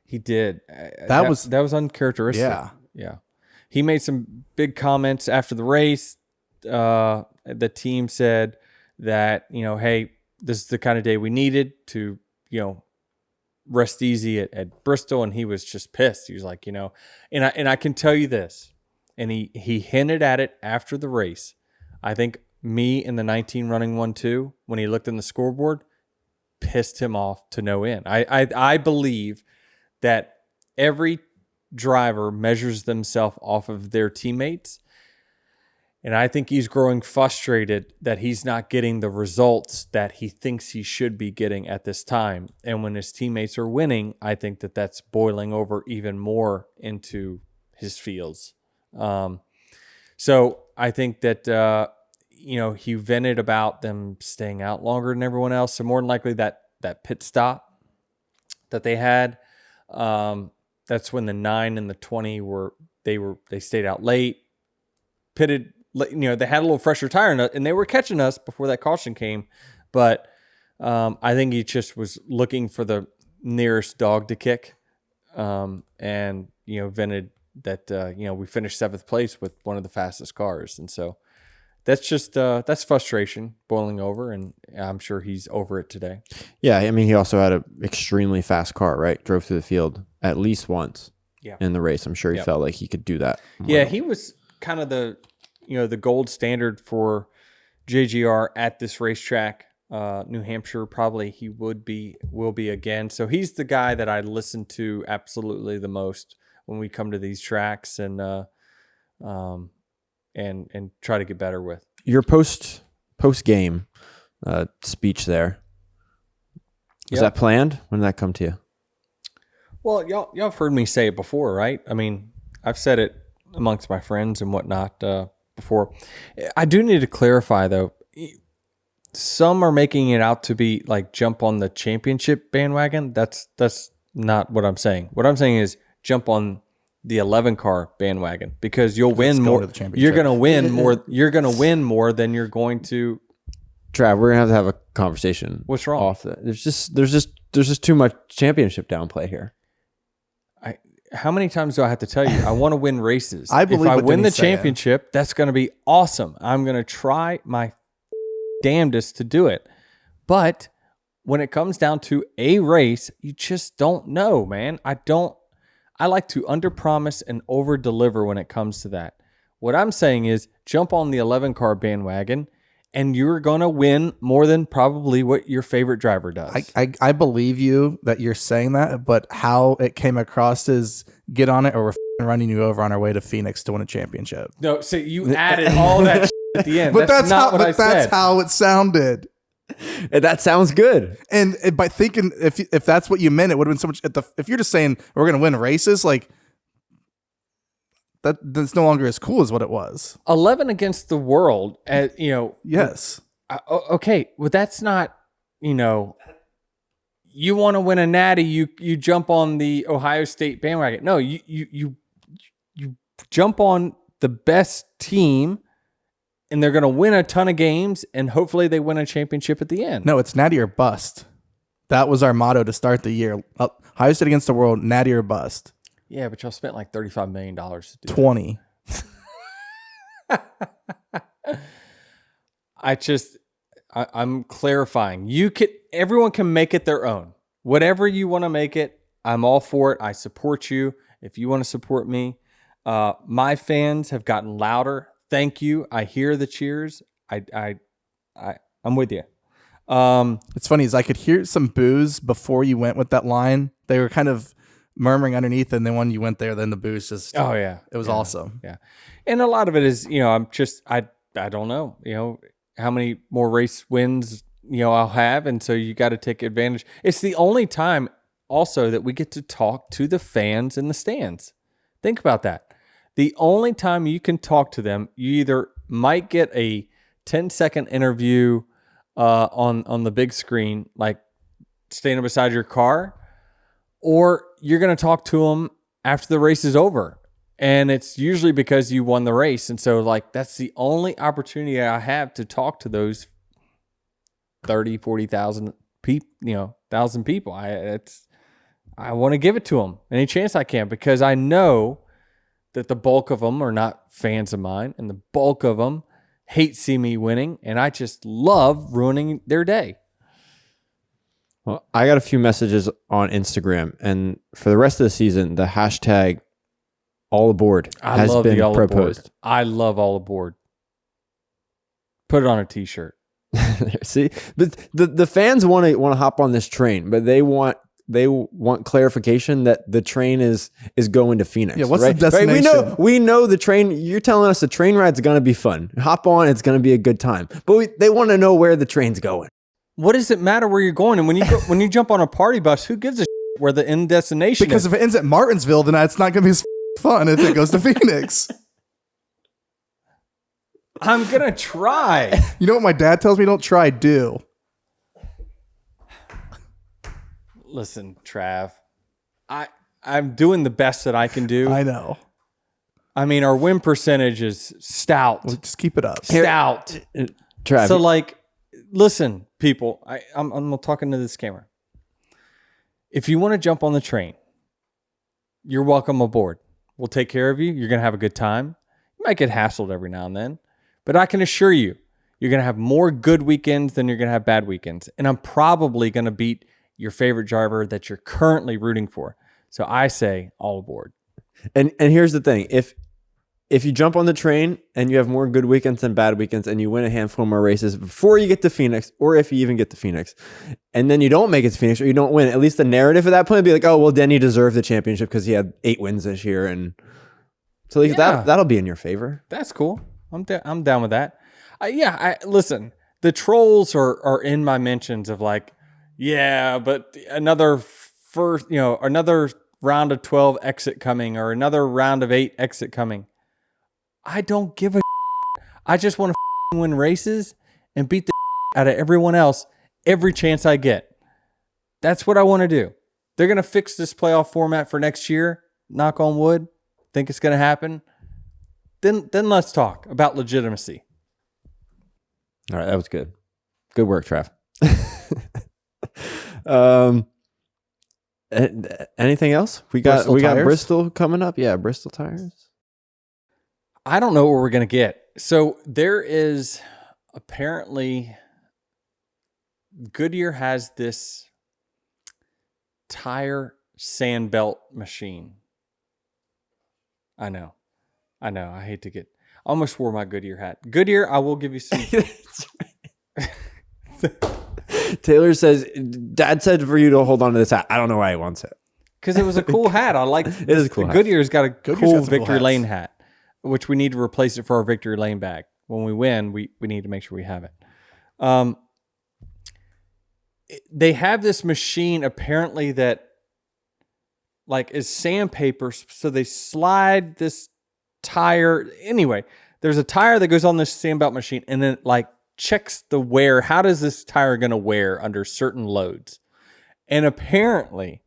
He did. That was uncharacteristic. Yeah. he made some big comments after the race. The team said that, hey, this is the kind of day we needed to, rest easy at Bristol. And he was just pissed. He was like, and I can tell you this, and he hinted at it after the race. I think me in the 19 running 1-2, when he looked in the scoreboard, pissed him off to no end. I believe that every driver measures themselves off of their teammates. And I think he's growing frustrated that he's not getting the results that he thinks he should be getting at this time. And when his teammates are winning, I think that that's boiling over even more into his fields. So I think that, he vented about them staying out longer than everyone else. So more than likely that pit stop that they had, that's when the 9 and the 20 they stayed out late, pitted. They had a little fresher tire and they were catching us before that caution came. But I think he just was looking for the nearest dog to kick, and vented that we finished 7th place with one of the fastest cars, and so that's just that's frustration boiling over, and I'm sure he's over it today. Yeah, I mean, he also had an extremely fast car, right? Drove through the field at least once in the race. I'm sure he felt like he could do that. Yeah, he was kind of the gold standard for JGR at this racetrack. New Hampshire, probably he will be again. So he's the guy that I listen to absolutely the most when we come to these tracks and try to get better with. Your post game speech there, was that planned? When did that come to you? Well, y'all have heard me say it before, right? I mean, I've said it amongst my friends and whatnot before. I do need to clarify though. Some are making it out to be like jump on the championship bandwagon. That's not what I'm saying. What I'm saying is jump on the 11 car bandwagon, because you'll win more. You're going to win more. You're going to win more than you're going to. Trav, we're going to have a conversation. What's wrong? Off that. There's just too much championship downplay here. How many times do I have to tell you? I want to win races. I believe if I what win the Denny's saying. championship, that's going to be awesome. I'm going to try my damnedest to do it. But when it comes down to a race, you just don't know, man. I like to underpromise and overdeliver when it comes to that. What I'm saying is jump on the 11 car bandwagon and you're going to win more than probably what your favorite driver does. I believe you that you're saying that, but how it came across is get on it or we're running you over on our way to Phoenix to win a championship. No, so you added all that at the end. But that's not what I that's said. how it sounded. And that sounds good. And by thinking if that's what you meant, it would have been so much. If you're just saying we're going to win races, like that's no longer as cool as what it was. 11 against the world, Yes. Okay, well that's not, you want to win a natty, you jump on the Ohio State bandwagon. No, you jump on the best team, and they're going to win a ton of games, and hopefully they win a championship at the end. No, it's natty or bust. That was our motto to start the year. Ohio State against the world, natty or bust. Yeah, but y'all spent like $35 million to do 20. I'm clarifying. Everyone can make it their own. Whatever you want to make it, I'm all for it. I support you. If you want to support me, my fans have gotten louder. Thank you. I hear the cheers. I'm with you. It's funny is I could hear some boos before you went with that line. They were kind of murmuring underneath, and then when you went there, then the boos just. Oh yeah, it was awesome. Yeah, and a lot of it is I don't know how many more race wins I'll have, and so you got to take advantage. It's the only time also that we get to talk to the fans in the stands. Think about that. The only time you can talk to them, you either might get a 10-second interview on the big screen, like standing beside your car, or you're going to talk to them after the race is over. And it's usually because you won the race. And so that's the only opportunity I have to talk to those 30, 40,000 people. I want to give it to them any chance I can, because I know that the bulk of them are not fans of mine, and the bulk of them hate see me winning, and I just love ruining their day. Well, I got a few messages on Instagram, and for the rest of the season, the hashtag all aboard has been proposed. I love all aboard. Put it on a t-shirt. See, but the fans want to hop on this train, but they want clarification that the train is going to Phoenix. Yeah, what's right? the destination? Right? We know the train. You're telling us the train ride's going to be fun. Hop on, it's going to be a good time. But they want to know where the train's going. What does it matter where you're going? And when you jump on a party bus, who gives a where the end destination Because is? if it ends at Martinsville, then it's not going to be as fun if it goes to Phoenix. I'm gonna try. You know what my dad tells me? Don't try, do. Listen, Trav, I'm doing the best that I can do. I know. I mean, our win percentage is stout. Well, just keep it up. Stout. Trav, So, like, listen, people, I'm talking to this camera. If you want to jump on the train, you're welcome aboard. We'll take care of you. You're going to have a good time. You might get hassled every now and then, but I can assure you, you're going to have more good weekends than you're going to have bad weekends. And I'm probably going to beat your favorite driver that you're currently rooting for. So I say all aboard. And here's the thing. If you jump on the train and you have more good weekends than bad weekends and you win a handful more races before you get to Phoenix, or if you even get to Phoenix, and then you don't make it to Phoenix or you don't win, at least the narrative at that point would be like, oh, well, Denny deserved the championship because he had 8 wins this year. And so like that'll be in your favor. That's cool. I'm down with that. Listen, the trolls are in my mentions of like, yeah, but another round of 12 exit coming or another round of 8 exit coming. I don't give a I just want to win races and beat the out of everyone else every chance I get. That's what I want to do. They're going to fix this playoff format for next year. Knock on wood. Think it's going to happen. Then let's talk about legitimacy. All right, that was good. Good work, Trav. Anything else? We got Bristol coming up. Yeah, Bristol tires. I don't know what we're going to get. So there is apparently Goodyear has this tire sand belt machine. I know. I hate to get. I almost wore my Goodyear hat. Goodyear, I will give you some. Taylor says, Dad said for you to hold on to this hat. I don't know why he wants it. Because it was a cool hat. I like it. Is a cool hat. Goodyear's got a cool got some Victory cool Lane hat, which we need to replace it for our Victory Lane bag. When we win, we need to make sure we have it. They have this machine apparently that like is sandpaper. So they slide this tire. Anyway, there's a tire that goes on this sand belt machine and then like checks the wear. How does this tire going to wear under certain loads? And apparently,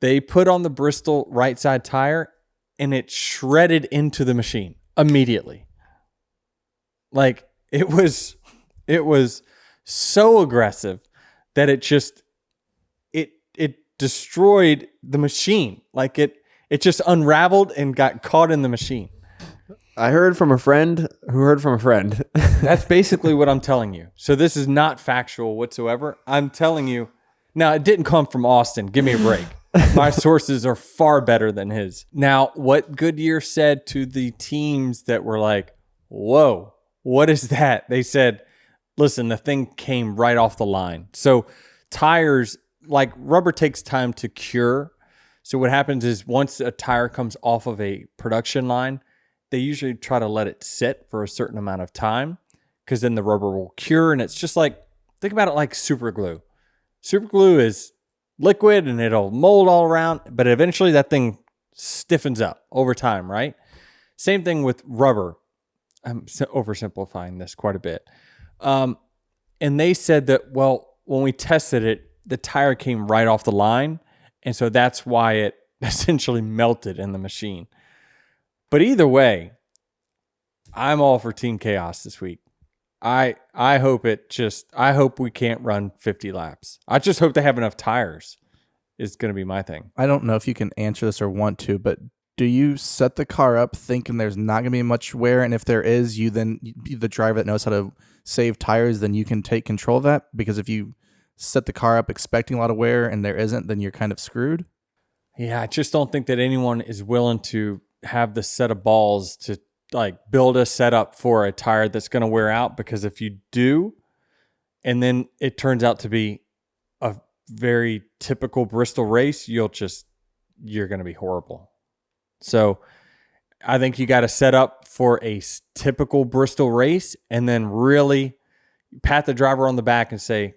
they put on the Bristol right side tire and it shredded into the machine immediately. Like it was so aggressive that it destroyed the machine. Like it just unraveled and got caught in the machine. I heard from a friend who heard from a friend. That's basically what I'm telling you. So this is not factual whatsoever. I'm telling you. Now, it didn't come from Austin. Give me a break. My sources are far better than his. Now, what Goodyear said to the teams that were like, whoa, what is that? They said, listen, the thing came right off the line. So tires, like rubber takes time to cure. So what happens is once a tire comes off of a production line, they usually try to let it sit for a certain amount of time because then the rubber will cure. And it's just like, think about it like super glue. Super glue is liquid and it'll mold all around, but eventually that thing stiffens up over time, right? Same thing with rubber. I'm oversimplifying this quite a bit. And they said that, well, when we tested it, the tire came right off the line. And so that's why it essentially melted in the machine. But either way, I'm all for Team Chaos this week. I hope we can't run 50 laps. I just hope they have enough tires is going to be my thing. I don't know if you can answer this or want to, but do you set the car up thinking there's not going to be much wear, and if there is, you then the driver that knows how to save tires, then you can take control of that? Because if you set the car up expecting a lot of wear and there isn't, then you're kind of screwed. Yeah, I just don't think that anyone is willing to have the set of balls to like build a setup for a tire that's going to wear out, because if you do, and then it turns out to be a very typical Bristol race, you're going to be horrible. So I think you got to set up for a typical Bristol race and then really pat the driver on the back and say,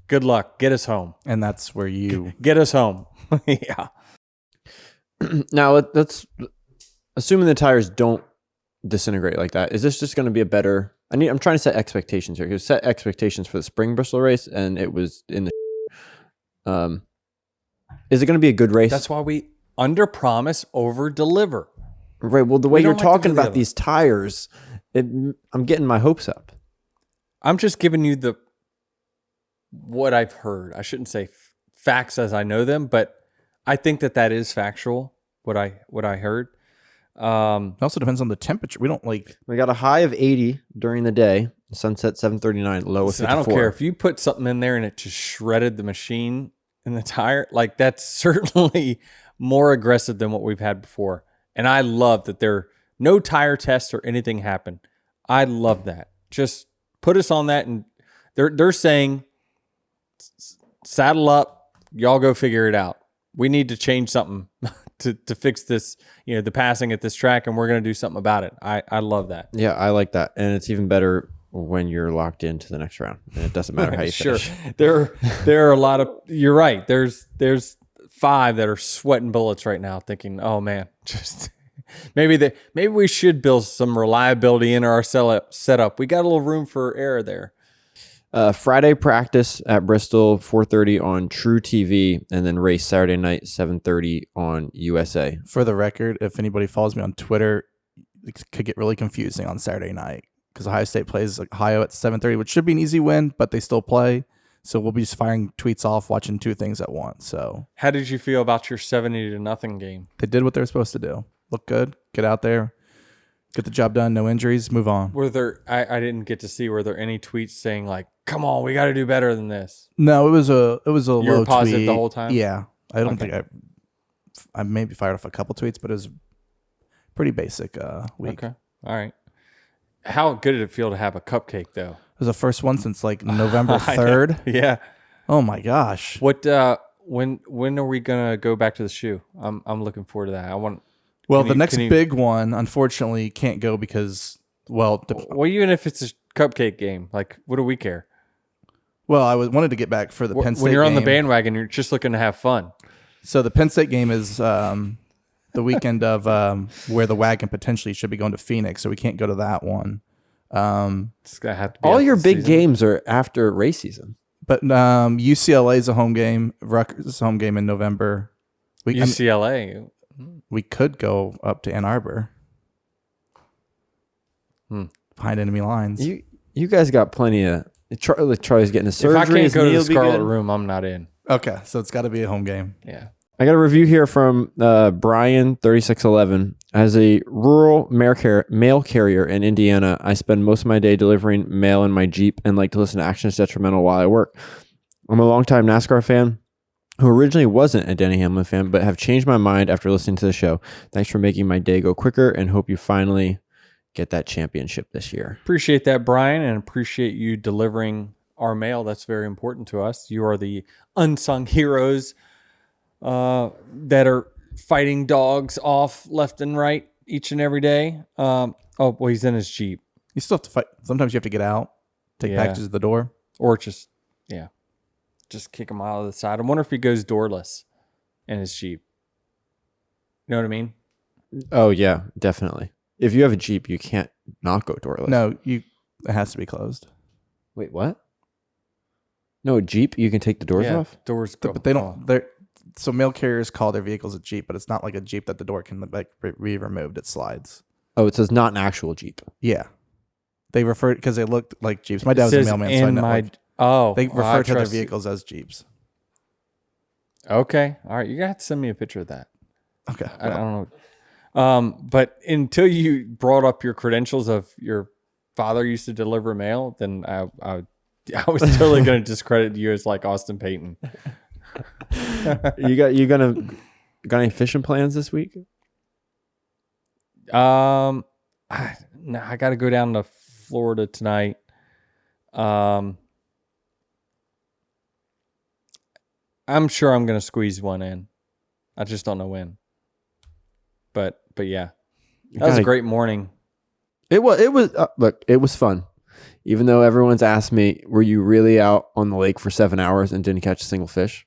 good luck, get us home. And that's where you get us home. Yeah. Now, let's assuming the tires don't disintegrate like that. Is this just going to be a better? I'm trying to set expectations here. Because set expectations for the spring Bristol race, and it was in the. Is it going to be a good race? That's why we under promise, over deliver. Right. Well, the way you're talking about these tires, I'm getting my hopes up. I'm just giving you what I've heard. I shouldn't say facts as I know them, but I think that is factual. What I heard. It also depends on the temperature. We got a high of 80 during the day. Sunset 7:39. Low of 54. I don't care if you put something in there and it just shredded the machine and the tire. Like, that's certainly more aggressive than what we've had before. And I love that there no tire tests or anything happened. I love that. Just put us on that, and they're saying saddle up, y'all go figure it out. We need to change something to fix this, the passing at this track, and we're going to do something about it. I love that. Yeah, I like that. And it's even better when you're locked into the next round. And it doesn't matter how you finish. Sure. There are a lot of, you're right. There's 5 that are sweating bullets right now thinking, oh man, just maybe we should build some reliability in our setup. We got a little room for error there. Friday practice at Bristol, 4:30 on True TV, and then race Saturday night, 7:30 on USA. For the record, if anybody follows me on Twitter, it could get really confusing on Saturday night because Ohio State plays Ohio at 7:30, which should be an easy win, but they still play. So we'll be just firing tweets off, watching 2 things at once. So, how did you feel about your 70-0 game? They did what they were supposed to do. Look good, get out there, get the job done, no injuries, move on. Were there? I didn't get to see. Were there any tweets saying like, "Come on, we got to do better than this"? No, it was a you low were positive tweet the whole time. Yeah, I don't think I maybe fired off a couple tweets, but it was pretty basic week. Okay, all right. How good did it feel to have a cupcake though? It was the first one since like November 3rd. Yeah. Oh my gosh. What? When are we gonna go back to the shoe? I'm looking forward to that. I want. Well, the next big one, unfortunately, can't go because well, even if it's a cupcake game, like, what do we care? Well, I wanted to get back for the Penn State game. When you're on the bandwagon, you're just looking to have fun. So the Penn State game is the weekend of where the wagon potentially should be going to Phoenix, so we can't go to that one. It's gonna have to be all your big games are after race season. But UCLA is a home game. Rutgers is a home game in November. UCLA. We could go up to Ann Arbor. Behind enemy lines. You guys got plenty of... Charlie's getting a surgery. If I can't go to the Scarlet Room, I'm not in. Okay, so it's got to be a home game. Yeah. I got a review here from Brian 3611. As a rural mail carrier in Indiana, I spend most of my day delivering mail in my Jeep and like to listen to Actions Detrimental while I work. I'm a longtime NASCAR fan who originally wasn't a Denny Hamlin fan, but have changed my mind after listening to the show. Thanks for making my day go quicker, and hope you finally get that championship this year. Appreciate that, Brian, and appreciate you delivering our mail. That's very important to us. You are the unsung heroes that are fighting dogs off left and right each and every day. He's in his Jeep. You still have to fight. Sometimes you have to get out, take packages to the door. Or just kick him out of the side. I wonder if he goes doorless in his Jeep. You know what I mean? Oh, yeah, definitely. If you have a Jeep, you can't not go doorless. No, it has to be closed. Wait, what? No, a Jeep, you can take the doors off? Doors go. But they don't... So mail carriers call their vehicles a Jeep, but it's not like a Jeep that the door can be removed. It slides. Oh, it says not an actual Jeep. Yeah. They refer because they looked like Jeeps. My dad was a mailman, so I know. They refer to their vehicles as Jeeps. Okay. All right. You're going to have to send me a picture of that. Okay. I don't know. But until you brought up your credentials of your father used to deliver mail, then I was totally going to discredit you as like Austin Payton. You got any fishing plans this week? No, I got to go down to Florida tonight. I'm sure I'm going to squeeze one in. I just don't know when. But yeah, that was a great morning. It was look, it was fun. Even though everyone's asked me, were you really out on the lake for 7 hours and didn't catch a single fish?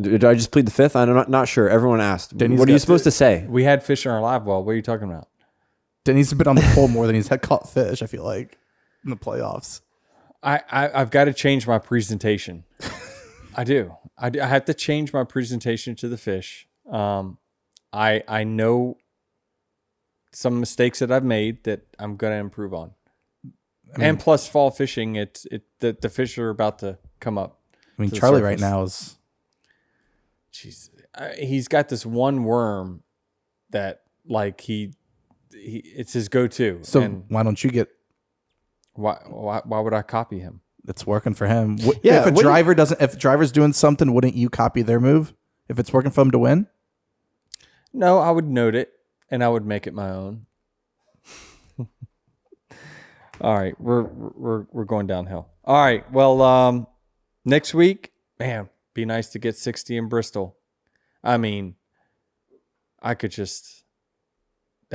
Did I just plead the fifth? I'm not sure. Everyone asked. What are you supposed to say? We had fish in our live well. What are you talking about? Denny's been on the pole more than he's had caught fish, I feel like, in the playoffs. I've got to change my presentation. I do. I have to change my presentation to the fish. I know some mistakes that I've made that I'm going to improve on. And plus fall fishing, the fish are about to come up. I mean, Charlie right now is... Jeez, he's got this one worm that like it's his go-to. So and why don't you get... Why would I copy him? It's working for him. Yeah, if driver's doing something, wouldn't you copy their move if it's working for him to win? No, I would note it and I would make it my own. All right, we're going downhill. All right, well, next week, man, be nice to get 60 in Bristol. I mean, that'd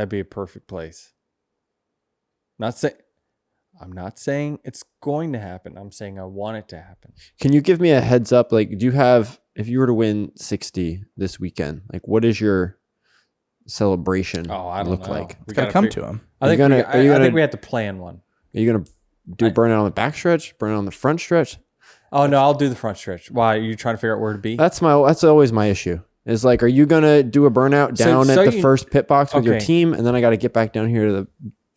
be a perfect place. I'm not saying it's going to happen. I'm saying I want it to happen. Can you give me a heads up? Like, if you were to win 60 this weekend, like what is your celebration look like? It's got to come to him. I think we have to plan one. Are you going to do a burnout on the back stretch, burnout on the front stretch? Oh, no, I'll do the front stretch. Why? Are you trying to figure out where to be? That's always my issue. Is like, are you going to do a burnout down at the first pit box with your team, and then I got to get back down here to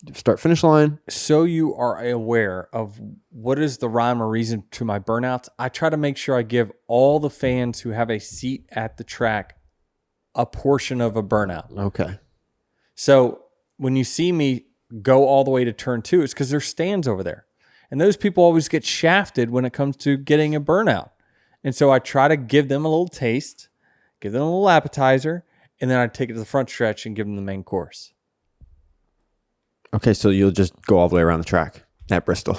the start finish line? So you are aware of what is the rhyme or reason to my burnouts. I try to make sure I give all the fans who have a seat at the track a portion of a burnout. Okay. So when you see me go all the way to turn 2, it's because there's stands over there. And those people always get shafted when it comes to getting a burnout. And so I try to give them a little taste, give them a little appetizer, and then I take it to the front stretch and give them the main course. Okay, so you'll just go all the way around the track at Bristol.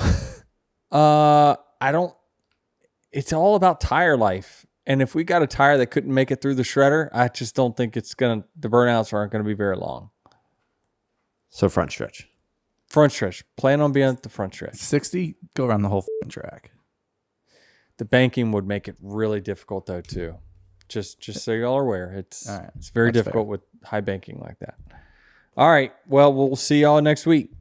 It's all about tire life. And if we got a tire that couldn't make it through the shredder, I just don't think the burnouts aren't going to be very long. So front stretch. Front stretch. Plan on being at the front stretch. 60, go around the whole track. The banking would make it really difficult though too. Just so y'all are aware, it's very difficult with high banking like that. All right. Well, we'll see y'all next week.